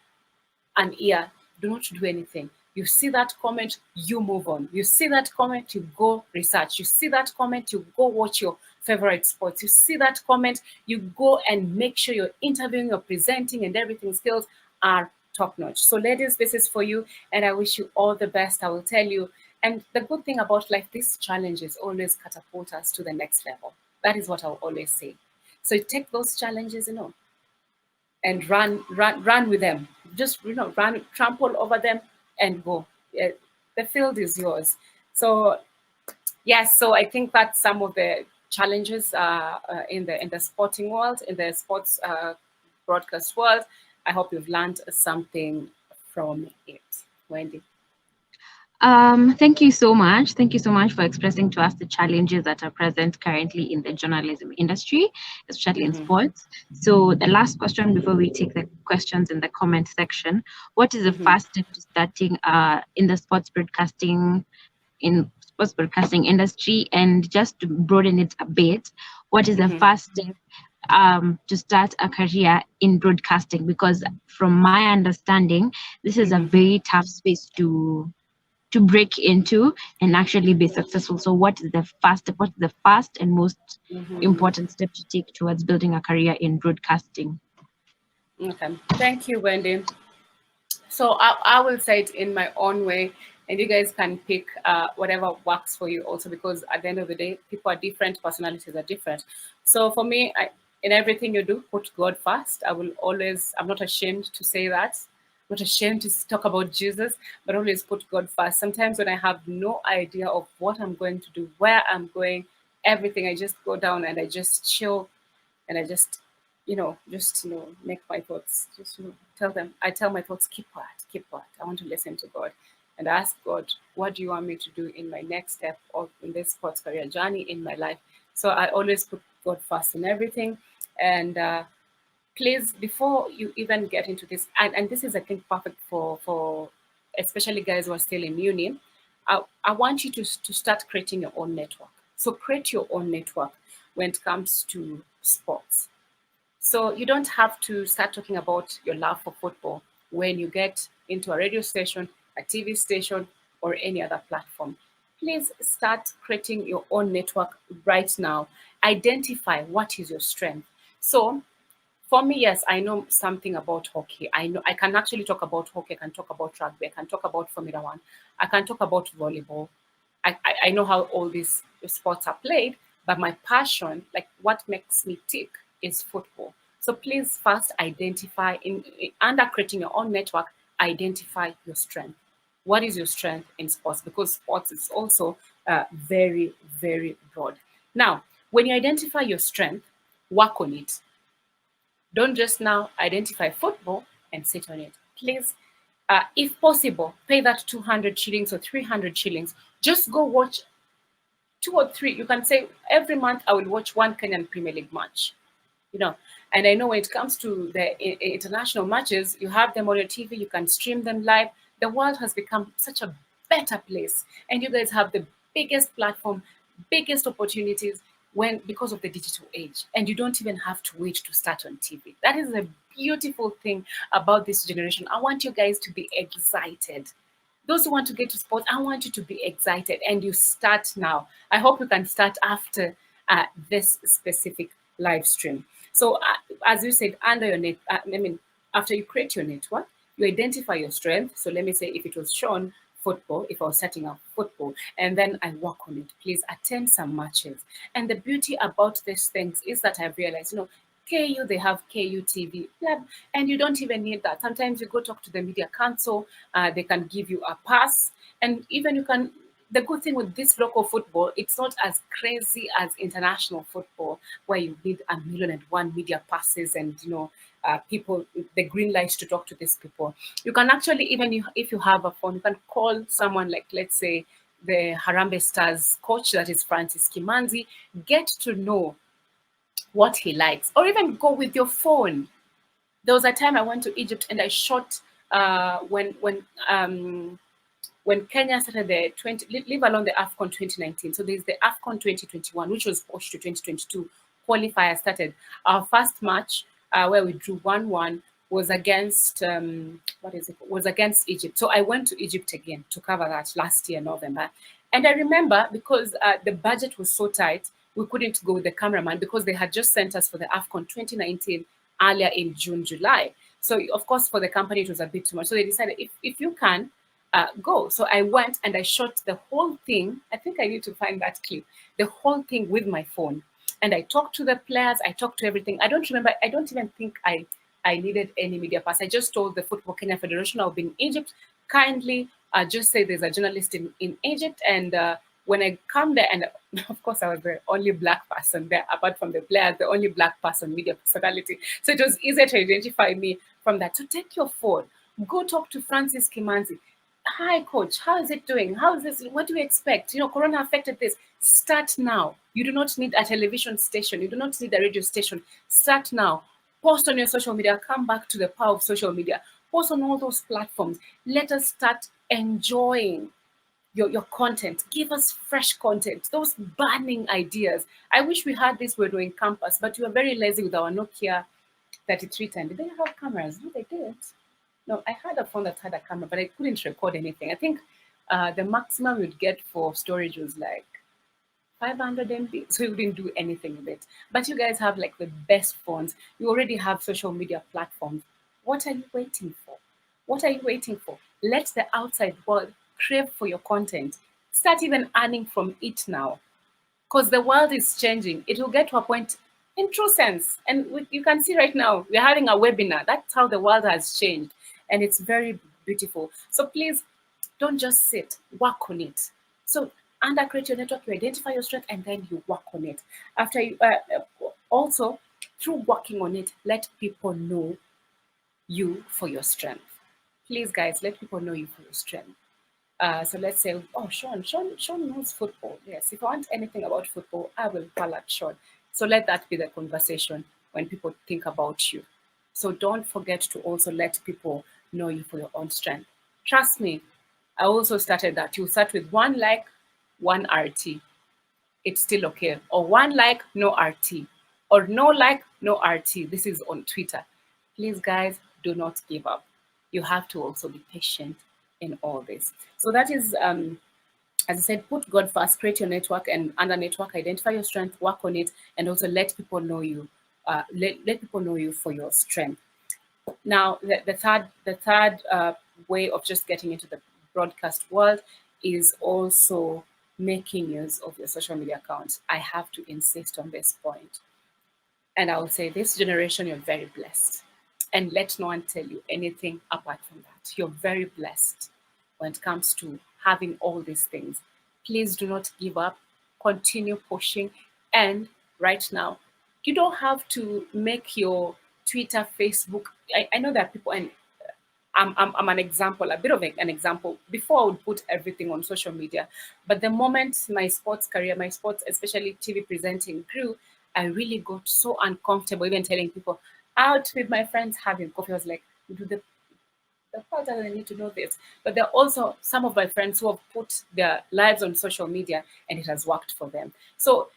an ear. Do not do anything. You see that comment, you move on. You see that comment, you go research. You see that comment, you go watch your favorite sports. You see that comment, you go and make sure you're interviewing, you're presenting, and everything skills are top notch. So, ladies, this is for you, and I wish you all the best. I will tell you. And the good thing about life, these challenges always catapult us to the next level. That is what I'll always say. So, take those challenges, and run with them. Just run, trample over them, and go. The field is yours. So yes, so I think that's some of the challenges in the sporting world, in the sports broadcast world. I hope you've learned something from it, Wendy. Thank you so much. Thank you so much for expressing to us the challenges that are present currently in the journalism industry, especially in sports. So, the last question before we take the questions in the comment section: what is the first step to starting in the sports broadcasting industry? And just to broaden it a bit, what is the first step to start a career in broadcasting? Because from my understanding, this is a very tough space to break into and actually be successful. So what is the first and most important step to take towards building a career in broadcasting? Okay, thank you, Wendy. So I will say it in my own way, and you guys can pick whatever works for you also, because at the end of the day, people are different, personalities are different. So for me, in everything you do, put God first. I'm not ashamed to say that. I'm not ashamed to talk about Jesus, but always put God first. Sometimes when I have no idea of what I'm going to do, where I'm going, everything, I just go down and I just chill, and I just make my thoughts, I tell my thoughts, keep quiet. I want to listen to God and ask God, what do you want me to do in my next step of in this sports career journey in my life? So I always put God first in everything. And please, before you even get into this, and this is, I think, perfect for especially guys who are still in uni, I want you to start creating your own network. So create your own network when it comes to sports. So you don't have to start talking about your love for football when you get into a radio station, a TV station, or any other platform. Please start creating your own network right now. Identify what is your strength. So for me, yes, I know something about hockey. I know I can actually talk about hockey. I can talk about rugby. I can talk about Formula One. I can talk about volleyball. I know how all these sports are played, but my passion, like what makes me tick, is football. So please first identify under creating your own network, identify your strength. What is your strength in sports? Because sports is also very, very broad. Now, when you identify your strength, work on it. Don't just now identify football and sit on it. Please, if possible, pay that 200 shillings or 300 shillings. Just go watch two or three. You can say every month I will watch one Kenyan Premier League match. You know, and I know when it comes to the international matches, you have them on your TV, you can stream them live. The world has become such a better place, and you guys have the biggest platform, biggest opportunities when because of the digital age, and you don't even have to wait to start on TV. That is a beautiful thing about this generation. I want you guys to be excited. Those who want to get to sports, I want you to be excited and you start now. I hope you can start after this specific live stream. So, as you said, under your net, after you create your network, you identify your strength. So, let me say, if it was shown football, if I was setting up football, and then I work on it, please attend some matches. And the beauty about these things is that I've realized, KU, they have KU TV, and you don't even need that. Sometimes you go talk to the media council, they can give you a pass, and even you can. The good thing with this local football, it's not as crazy as international football, where you need 1,000,001 media passes and people the green light to talk to these people. You can actually if you have a phone, you can call someone like, let's say, the Harambee Stars coach, that is Francis Kimanzi, get to know what he likes, or even go with your phone. There was a time I went to Egypt and I shot when Kenya started the leave alone the AFCON 2019. So there's the AFCON 2021, which was pushed to 2022. Qualifier started. Our first match, where we drew 1-1, was against was against Egypt. So I went to Egypt again to cover that last year, November. And I remember because the budget was so tight, we couldn't go with the cameraman because they had just sent us for the AFCON 2019 earlier in June, July. So of course for the company it was a bit too much. So they decided if you can, go. So I went and I shot the whole thing. I think I need to find that clip. The whole thing with my phone. And I talked to the players. I talked to everything. I don't remember. I don't even think I needed any media pass. I just told the Football Kenya Federation I'll be in Egypt. Kindly just say there's a journalist in Egypt. And when I come there, and of course I was the only black person there, apart from the players, the only black person, media personality. So it was easier to identify me from that. So take your phone. Go talk to Francis Kimanzi. Hi, coach. How is it doing? How is this? What do we expect? Corona affected this. Start now. You do not need a television station. You do not need a radio station. Start now. Post on your social media. Come back to the power of social media. Post on all those platforms. Let us start enjoying your content. Give us fresh content. Those burning ideas. I wish we had this when we were in campus, but we were very lazy with our Nokia 3310. Did they have cameras? No, they didn't. No, I had a phone that had a camera, but I couldn't record anything. I think the maximum you'd get for storage was like 500 MB, so you wouldn't do anything with it. But you guys have like the best phones. You already have social media platforms. What are you waiting for? What are you waiting for? Let the outside world crave for your content. Start even earning from it now, because the world is changing. It will get to a point, in true sense, and you can see right now we're having a webinar. That's how the world has changed, and it's very beautiful. So please don't just sit, work on it. So under create your network, you identify your strength and then you work on it. After you also through working on it, let people know you for your strength. Please, guys, let people know you for your strength. So let's say, oh, Shon knows football. Yes, if I want anything about football, I will call up Shon. So let that be the conversation when people think about you. So don't forget to also let people know you for your own strength. Trust me, I also started that. You start with 1 like, 1 RT. It's still okay. Or 1 like, no RT. Or no like, no RT. This is on Twitter. Please, guys, do not give up. You have to also be patient in all this. So that is, as I said, put God first, create your network, and under network, identify your strength, work on it, and also let people know you. Let people know you for your strength. Now, the third way of just getting into the broadcast world is also making use of your social media accounts. I have to insist on this point. And I will say, this generation, you're very blessed. And let no one tell you anything apart from that. You're very blessed when it comes to having all these things. Please do not give up. Continue pushing. And right now, you don't have to make your Twitter, Facebook. I know that people, and I'm an example, a bit of an example. Before I would put everything on social media, but the moment my sports career, my sports, especially TV presenting, grew, I really got so uncomfortable even telling people out with my friends having coffee. I was like, do the part doesn't need to know this. But there are also some of my friends who have put their lives on social media and it has worked for them. So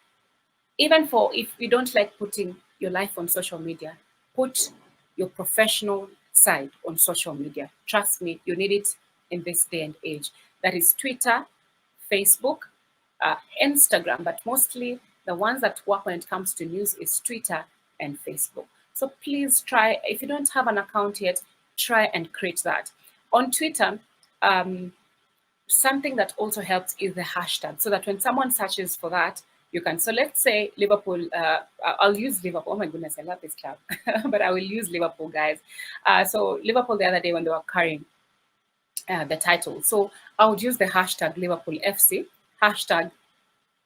even for if you don't like putting your life on social media, put your professional side on social media. Trust me, you need it in this day and age. That is Twitter, Facebook, Instagram, but mostly the ones that work when it comes to news is Twitter and Facebook. So please try, if you don't have an account yet, try and create that. On Twitter, something that also helps is the hashtag, so that when someone searches for that, you can. So let's say Liverpool. I'll use Liverpool. Oh my goodness, I love this club, but I will use Liverpool, guys. So Liverpool the other day when they were carrying the title, so I would use the hashtag Liverpool FC, hashtag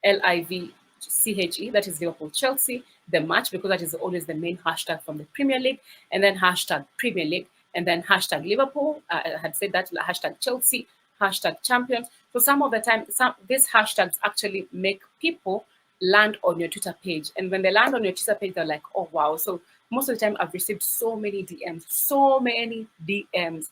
LIVCHE, that is Liverpool Chelsea, the match, because that is always the main hashtag from the Premier League, and then hashtag Premier League, and then hashtag Liverpool. I had said that, hashtag Chelsea, hashtag champions. So some of the time, these hashtags actually make people land on your Twitter page. And when they land on your Twitter page, they're like, oh, wow. So most of the time, I've received so many DMs, so many DMs.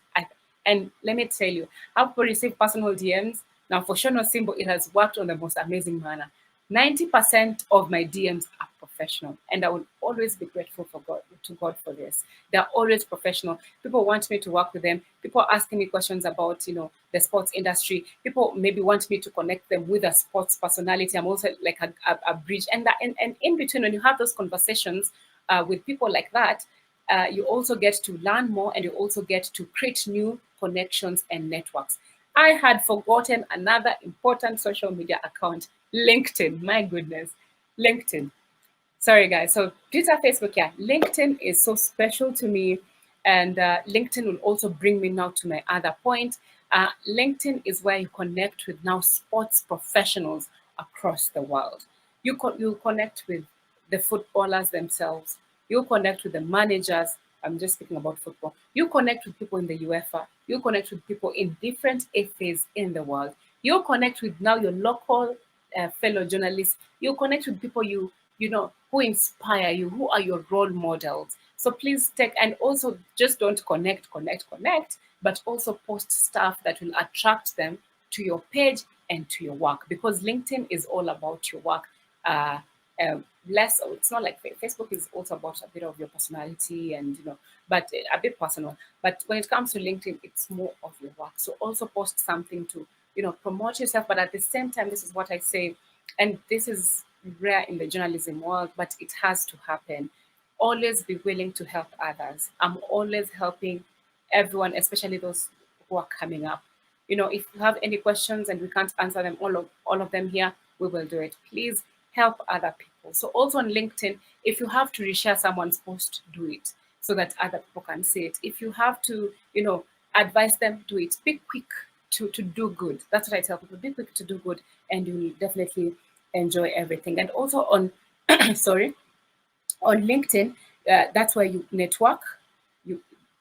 And let me tell you, I've received personal DMs. Now, for Shon Osimbo, it has worked on the most amazing manner. 90% of my DMs are professional, and I will always be grateful to God for this. They're always professional. People want me to work with them. People are asking me questions about, the sports industry. People maybe want me to connect them with a sports personality. I'm also like a bridge. And in between, when you have those conversations with people like that, you also get to learn more, and you also get to create new connections and networks. I had forgotten another important social media account, LinkedIn. My goodness, LinkedIn. Sorry, guys. So Twitter, Facebook, yeah. LinkedIn is so special to me. And LinkedIn will also bring me now to my other point. LinkedIn is where you connect with now sports professionals across the world. You connect with the footballers themselves. You connect with the managers. I'm just speaking about football. You connect with people in the UEFA. You connect with people in different FAs in the world. You connect with now your local fellow journalists. You connect with people who inspire you, who are your role models. So please take, and also just don't connect, but also post stuff that will attract them to your page and to your work, because LinkedIn is all about your work. Less, it's not like Facebook is also about a bit of your personality and but a bit personal. But when it comes to LinkedIn, it's more of your work. So also post something to promote yourself, but at the same time, this is what I say, and this is rare in the journalism world, but it has to happen. Always be willing to help others. I'm always helping everyone, especially those who are coming up. If you have any questions and we can't answer them all of them here, we will do it. Please help other people. So also on LinkedIn, if you have to reshare someone's post, do it so that other people can see it. If you have to, advise them, do it. Be quick to do good. That's what I tell people. Be quick to do good, and you will definitely enjoy everything. And also on, sorry, on LinkedIn, that's where you network.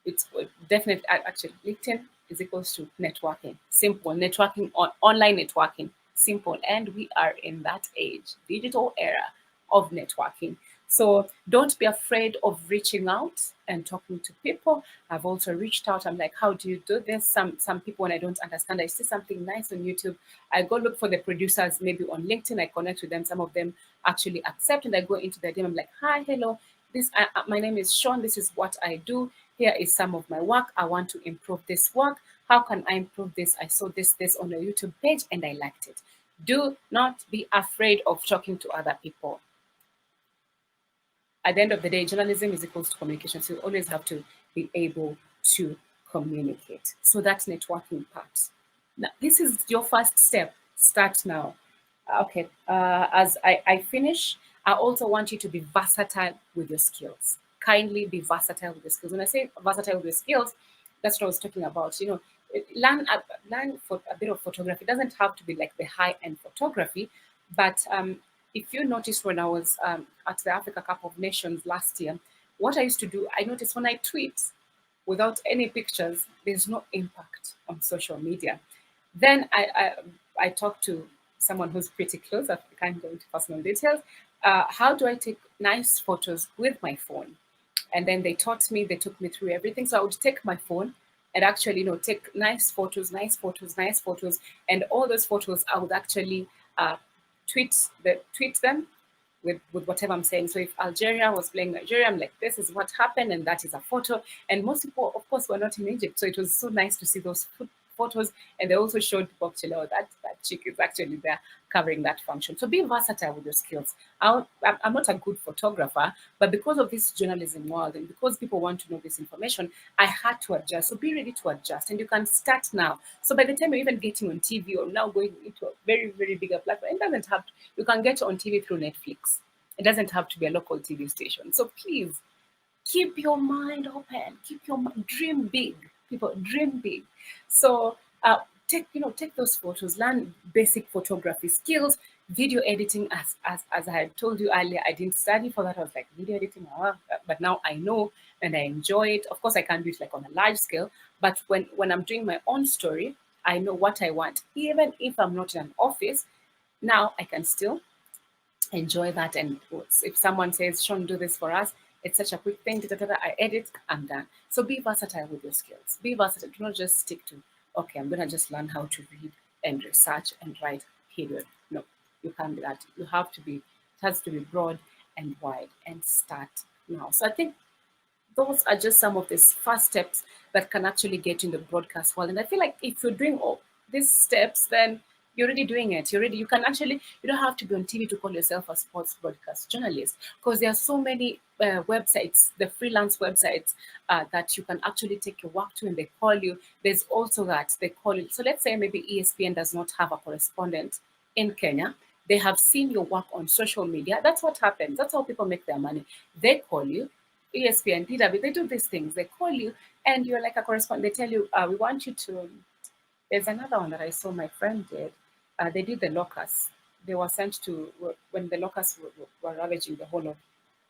It's definitely, actually, LinkedIn is equals to networking. Simple networking, on online networking. Simple, and we are in that age, digital era of networking. So don't be afraid of reaching out and talking to people. I've also reached out. I'm like, how do you do this? Some people, when I don't understand, I see something nice on YouTube, I go look for the producers maybe on LinkedIn. I connect with them. Some of them actually accept, and I go into their DM. I'm like, hi, hello. my name is Shon. This is what I do. Here is some of my work. I want to improve this work. How can I improve this? I saw this on a YouTube page and I liked it. Do not be afraid of talking to other people. At the end of the day, journalism is equals to communication. So you always have to be able to communicate. So that's networking part. Now, this is your first step. Start now. Okay. As I finish, I also want you to be versatile with your skills. Kindly be versatile with your skills. When I say versatile with your skills, that's what I was talking about. Learn for a bit of photography. It doesn't have to be like the high end photography, but if you noticed when I was at the Africa Cup of Nations last year, what I used to do, I noticed when I tweet without any pictures, there's no impact on social media. Then I talked to someone who's pretty close. I can't go into personal details. How do I take nice photos with my phone? And then they taught me, they took me through everything. So I would take my phone and actually, take nice photos, nice photos, nice photos, and all those photos I would actually uh, tweet them with whatever I'm saying. So if Algeria was playing Nigeria, I'm like, this is what happened, and that is a photo. And most people, of course, were not in Egypt, so it was so nice to see those photos. And they also showed Bob Chile, that chick is actually there covering that function. So be versatile with your skills. I'm not a good photographer, but because of this journalism world and because people want to know this information, I had to adjust. So be ready to adjust, and you can start now. So by the time you're even getting on TV or now going into a very, very bigger platform, it doesn't have to, you can get on TV through Netflix. It doesn't have to be a local TV station. So please keep your mind open. Keep your mind, dream big. People dream big. So take those photos, learn basic photography skills, video editing. As I had told you earlier, I didn't study for that. I was like video editing, but now I know and I enjoy it. Of course, I can't do it like on a large scale, but when I'm doing my own story, I know what I want. Even if I'm not in an office, now I can still enjoy that. And if someone says, Sean, do this for us, it's such a quick thing, I edit, I'm done. So be versatile with your skills. Be versatile. Do not just stick to, okay, I'm going to just learn how to read and research and write, period. No, you can't do that. You have to be, it has to be broad and wide, and start now. So I think those are just some of these first steps that can actually get you in the broadcast world. And I feel like if you're doing all these steps, then you're already doing it. You can actually, you don't have to be on TV to call yourself a sports broadcast journalist, because there are so many websites, the freelance websites, that you can actually take your work to and they call you. There's also that they call you. So let's say maybe ESPN does not have a correspondent in Kenya. They have seen your work on social media. That's what happens. That's how people make their money. They call you, ESPN, DW, they do these things. They call you and you're like a correspondent. They tell you, we want you to. There's another one that I saw my friend did. They did the locusts. They were sent to, when the locusts were ravaging the whole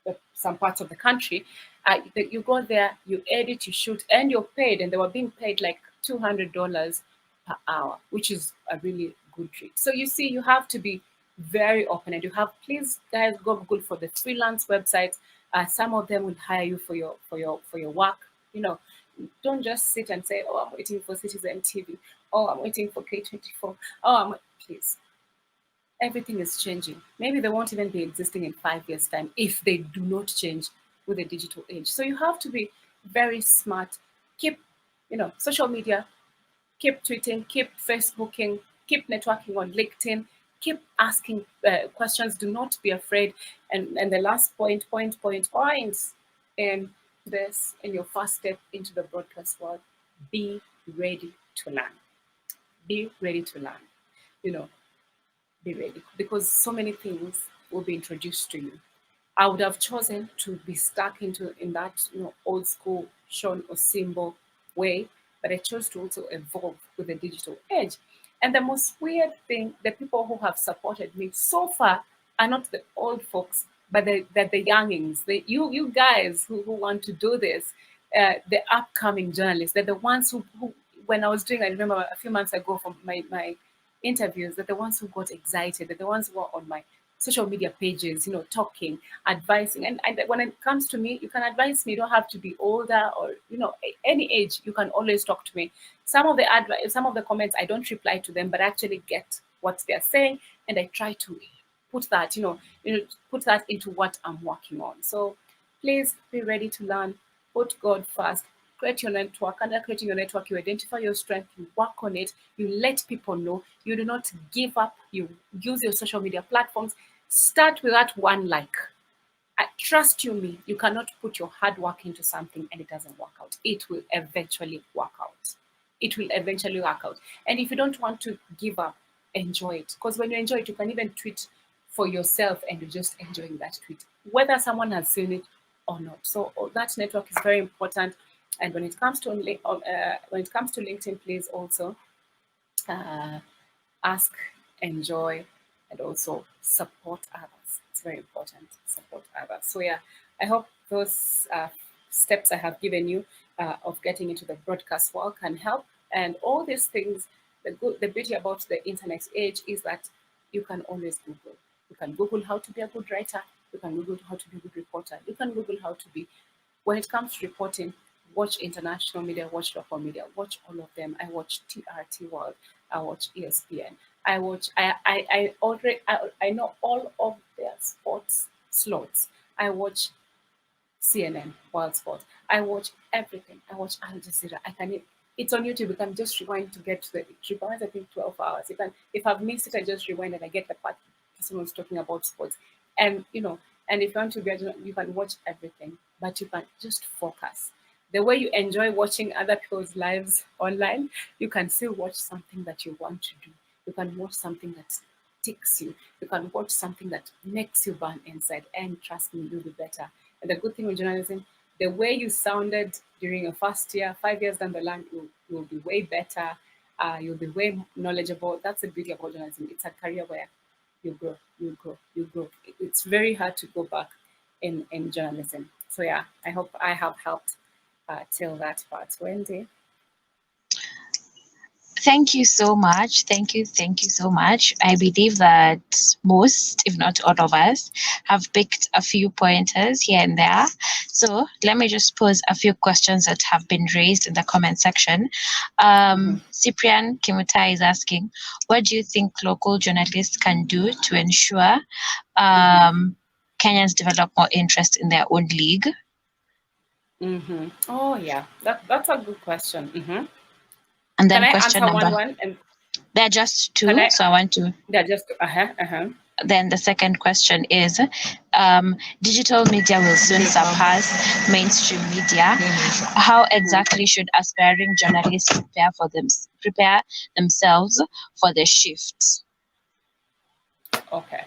of some parts of the country. You go there, you edit, you shoot, and you're paid. And they were being paid like $200 per hour, which is a really good treat. So you see, you have to be very open, and you have, please guys, go good for the freelance websites. Some of them will hire you for your work. Don't just sit and say, oh, I'm waiting for Citizen TV. Oh, I'm waiting for K24. Oh, please. Everything is changing. Maybe they won't even be existing in 5 years' time if they do not change with the digital age. So you have to be very smart. Keep, social media, keep tweeting, keep Facebooking, keep networking on LinkedIn, keep asking questions. Do not be afraid. And the last point, in this, in your first step into the broadcast world, be ready to learn. Be ready to learn. Be ready, because so many things will be introduced to you. I would have chosen to be stuck in that old school Shon Osimbo way, but I chose to also evolve with the digital age. And the most weird thing, the people who have supported me so far are not the old folks, but the youngings, you guys who want to do this, the upcoming journalists. They're the ones who when I was doing, I remember a few months ago from my interviews, they're the ones who got excited. They're the ones who are on my social media pages, talking, advising. And when it comes to me, you can advise me. You don't have to be older or, any age. You can always talk to me. Some of the comments, I don't reply to them, but I actually get what they're saying. And I try to put that, put that into what I'm working on. So Please be ready to learn. Put God first. Create your network. Under creating your network, you identify your strength, you work on it, you let people know. You do not give up. You use your social media platforms. Start with that one like. I trust you me, you cannot put your hard work into something and it doesn't work out. It will eventually work out. It will eventually work out. And if you don't want to give up, enjoy it. Because when you enjoy it, you can even tweet for yourself and you're just enjoying that tweet, whether someone has seen it or not. So that network is very important. And when it comes to LinkedIn, please also uh, ask, enjoy, and also support others. It's very important. Support others. So yeah, I hope those steps I have given you of getting into the broadcast world can help. And all these things, the beauty about the internet age is that you can always Google. You can Google how to be a good writer. You can Google how to be a good reporter. You can Google how to be when it comes to reporting, watch international media, watch local media, watch all of them. I watch TRT World, I watch ESPN, I know all of their sports slots. I watch CNN, World Sport. I watch everything. I watch Al Jazeera. It's on YouTube. You can just rewind to get to the. It requires I think 12 hours. If I've missed it, I just rewind and I get the part someone's talking about sports. And and if you want to be, you can watch everything, but you can just focus. The way you enjoy watching other people's lives online, you can still watch something that you want to do. You can watch something that ticks you. You can watch something that makes you burn inside. And trust me, you'll be better. And the good thing with journalism, the way you sounded during your first year, 5 years down the line, you'll be way better. You'll be way knowledgeable. That's the beauty of journalism. It's a career where you grow, you grow, you grow. It's very hard to go back in journalism. So yeah, I hope I have helped till that part. Wendy. Thank you so much. Thank you so much. I believe that most, if not all of us, have picked a few pointers here and there. So let me just pose a few questions that have been raised in the comment section. Cyprian Kimutai is asking, what do you think local journalists can do to ensure Kenyans develop more interest in their own league? Oh yeah, that's a good question. And Can then I question answer number, one? And there are just can two, I? so I want to. Yeah, just uh-huh. Then the second question is, digital media will soon surpass mainstream media. How exactly should aspiring journalists prepare themselves for the shift? Okay.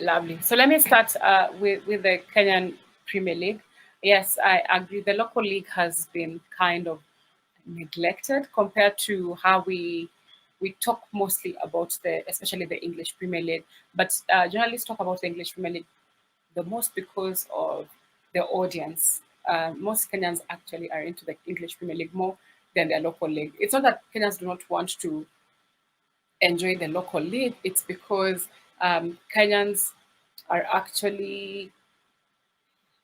Lovely. So let me start with the Kenyan Premier League. Yes, I agree. The local league has been kind of neglected compared to how we talk mostly about especially the English Premier League. But journalists talk about the English Premier League the most because of the audience. Most Kenyans actually are into the English Premier League more than their local league. It's not that Kenyans do not want to enjoy the local league. It's because Kenyans are actually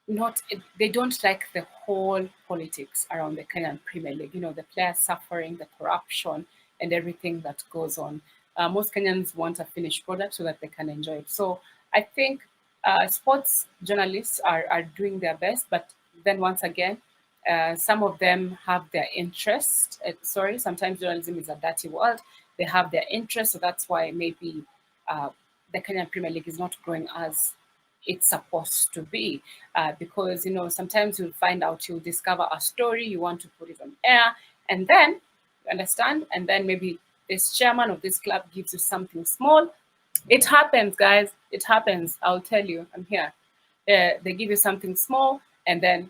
not they don't like the whole politics around the Kenyan Premier League. The players suffering, the corruption, and everything that goes on. Most Kenyans want a finished product so that they can enjoy it. So I think sports journalists are doing their best, but then once again, some of them have their interest. Sorry, sometimes journalism is a dirty world. They have their interest, so that's why maybe the Kenyan Premier League is not growing as it's supposed to be because sometimes you'll find out, you'll discover a story, you want to put it on air, and then understand, and then maybe this chairman of this club gives you something small. It happens, guys. It happens. I'll tell you, I'm here. They give you something small, and then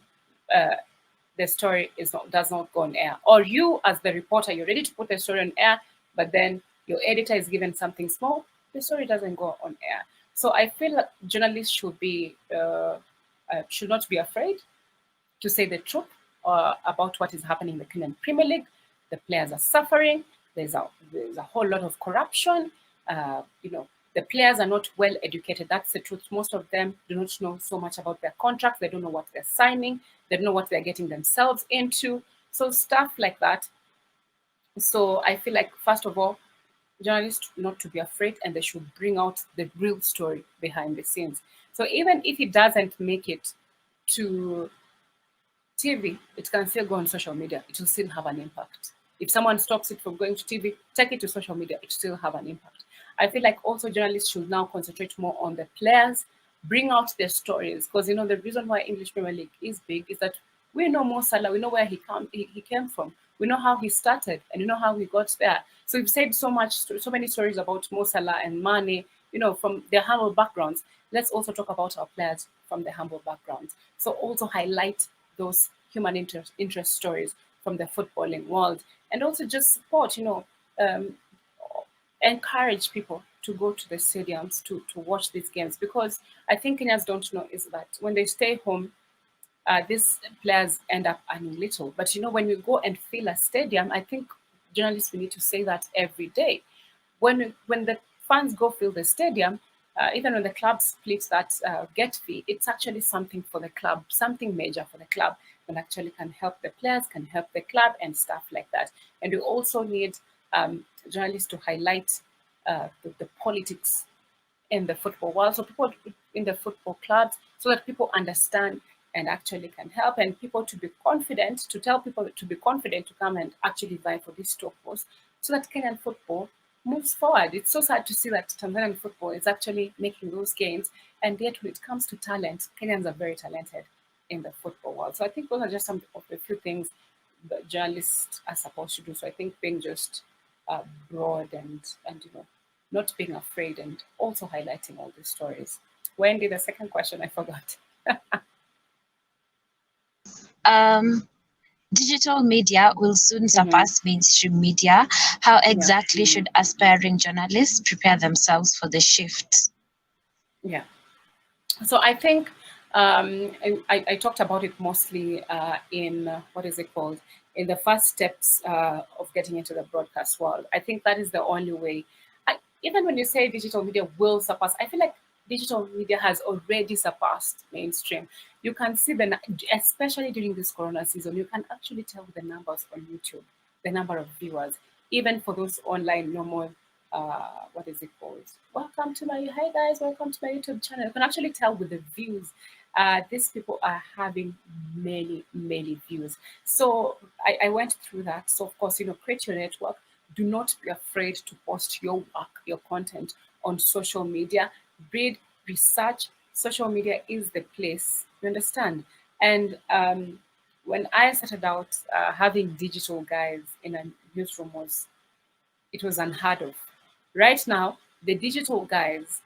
the story does not go on air, or you as the reporter, you're ready to put the story on air, but then your editor is given something small, the story doesn't go on air. So I feel like journalists should not be afraid to say the truth about what is happening in the Kenyan Premier League. The players are suffering. There's a whole lot of corruption. The players are not well educated. That's the truth. Most of them do not know so much about their contracts. They don't know what they're signing. They don't know what they're getting themselves into. So stuff like that. So I feel like, first of all, journalists not to be afraid, and they should bring out the real story behind the scenes. So even if it doesn't make it to TV, it can still go on social media. It will still have an impact. If someone stops it from going to TV, take it to social media, it still have an impact. I feel like also journalists should now concentrate more on the players, bring out their stories. Because the reason why English Premier League is big is that we know Mo Salah, we know where he came from, we know how he started, and we know how he got there. So we've said so many stories about Mo Salah and Mane, from their humble backgrounds. Let's also talk about our players from their humble backgrounds. So also highlight those human interest stories from the footballing world, and also just support, um, encourage people to go to the stadiums to watch these games, because I think Kenyans don't know is that when they stay home, these players end up earning little. But when we go and fill a stadium, I think journalists, we need to say that every day. When the fans go fill the stadium, even when the club splits that get fee, it's actually something for the club, something major for the club, and actually can help the players, can help the club, and stuff like that. And we also need journalists to highlight the politics in the football world, so people in the football clubs, so that people understand and actually can help, and people to be confident, to tell people to be confident to come and actually vie for these top posts, so that Kenyan football moves forward. It's so sad to see that Tanzanian football is actually making those gains, and yet when it comes to talent, Kenyans are very talented in the football world. So I think those are just some of the few things that journalists are supposed to do. So I think being just broad and not being afraid, and also highlighting all these stories. Wendy, the second question I forgot. Um, Digital media will soon Mhm. surpass mainstream media. How Yeah, exactly should aspiring journalists prepare themselves for the shift? yeah. So I think I talked about it mostly in what is it called? In the first steps of getting into the broadcast world. I think that is the only way. Even when you say digital media will surpass, I feel like digital media has already surpassed mainstream. You can see especially during this Corona season, you can actually tell the numbers on YouTube, the number of viewers, even for those online normal what is it called? Welcome to my Hi guys, welcome to my YouTube channel. You can actually tell with the views. These people are having many views. So I went through that. So of course, create your network. Do not be afraid to post your work, your content on social media. Read, research. Social media is the place. You understand? And when I started out, having digital guys in a newsroom was unheard of. Right now, the digital guys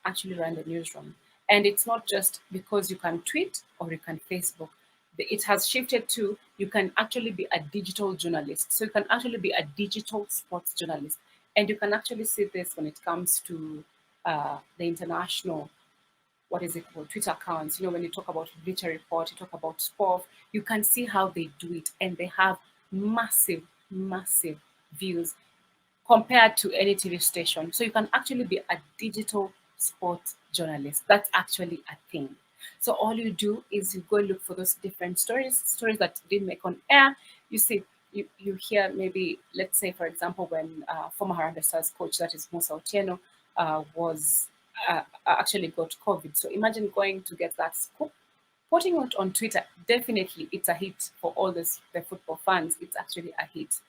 actually run the newsroom. And it's not just because you can tweet or you can Facebook. It has shifted to you can actually be a digital journalist. So you can actually be a digital sports journalist. And you can actually see this when it comes to the international, what is it called, Twitter accounts. When you talk about Bleacher Report, you talk about Sport, you can see how they do it. And they have massive views compared to any TV station. So you can actually be a digital sports journalist. That's actually a thing. So all you do is you go look for those different stories that didn't make on air. You see, you hear maybe, let's say, for example, when former Harambee Stars coach, that is Musa Otieno, was actually got COVID. So imagine going to get that scoop, putting it on Twitter. Definitely, it's a hit for all the football fans. It's actually a hit.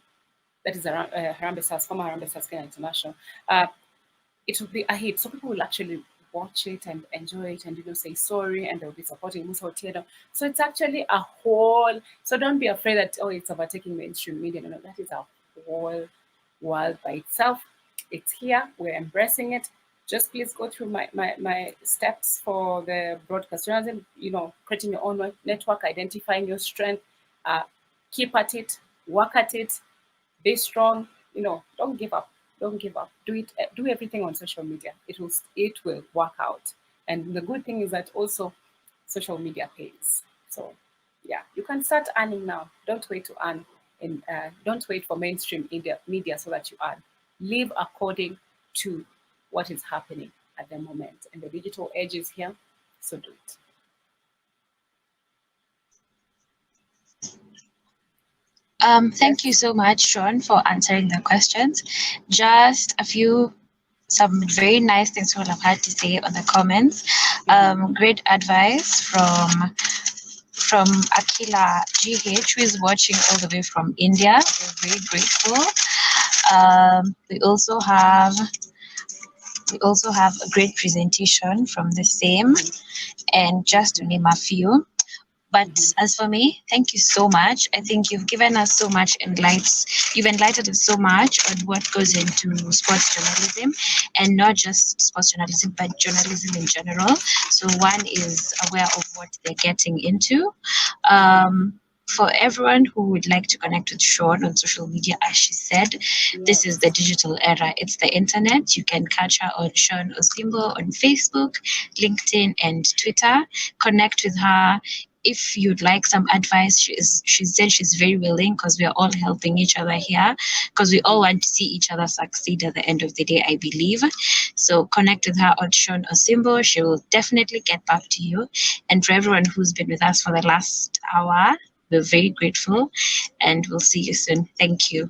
That is around Harambee Stars, former Harambee Stars Kenya International. Uh, it will be a hit. So people will actually watch it and enjoy it and say sorry, and they'll be supporting Musa Otieno. So it's actually a whole. So don't be afraid that it's overtaking mainstream media. No, that is a whole world by itself. It's here. We're embracing it. Just please go through my steps for the broadcast journalism. Creating your own network, identifying your strength, uh, keep at it, work at it, be strong. Don't give up. Don't give up. Do it. Do everything on social media. It will work out. And the good thing is that also social media pays. So yeah, you can start earning now. Don't wait to earn. And don't wait for mainstream media so that you earn. Live according to what is happening at the moment. And the digital age is here, so do it. Thank you Yes. so much, Sean, for answering the questions. Just a few some very nice things people have had to say on the comments. Great advice from Akila GH, who is watching all the way from India. We're very grateful. We also have a great presentation from the same, and just to name a few. But as for me, thank you so much. I think you've given us so much you've enlightened us so much on what goes into sports journalism, and not just sports journalism, but journalism in general. So one is aware of what they're getting into. For everyone who would like to connect with Shon on social media, as she said, this is the digital era. It's the internet. You can catch her on Shon Osimbo on Facebook, LinkedIn, and Twitter. Connect with her. If you'd like some advice, she said she's very willing, because we are all helping each other here, because we all want to see each other succeed at the end of the day, I believe. So connect with her on Shon Osimbo. She will definitely get back to you. And for everyone who's been with us for the last hour, we're very grateful, and we'll see you soon. Thank you.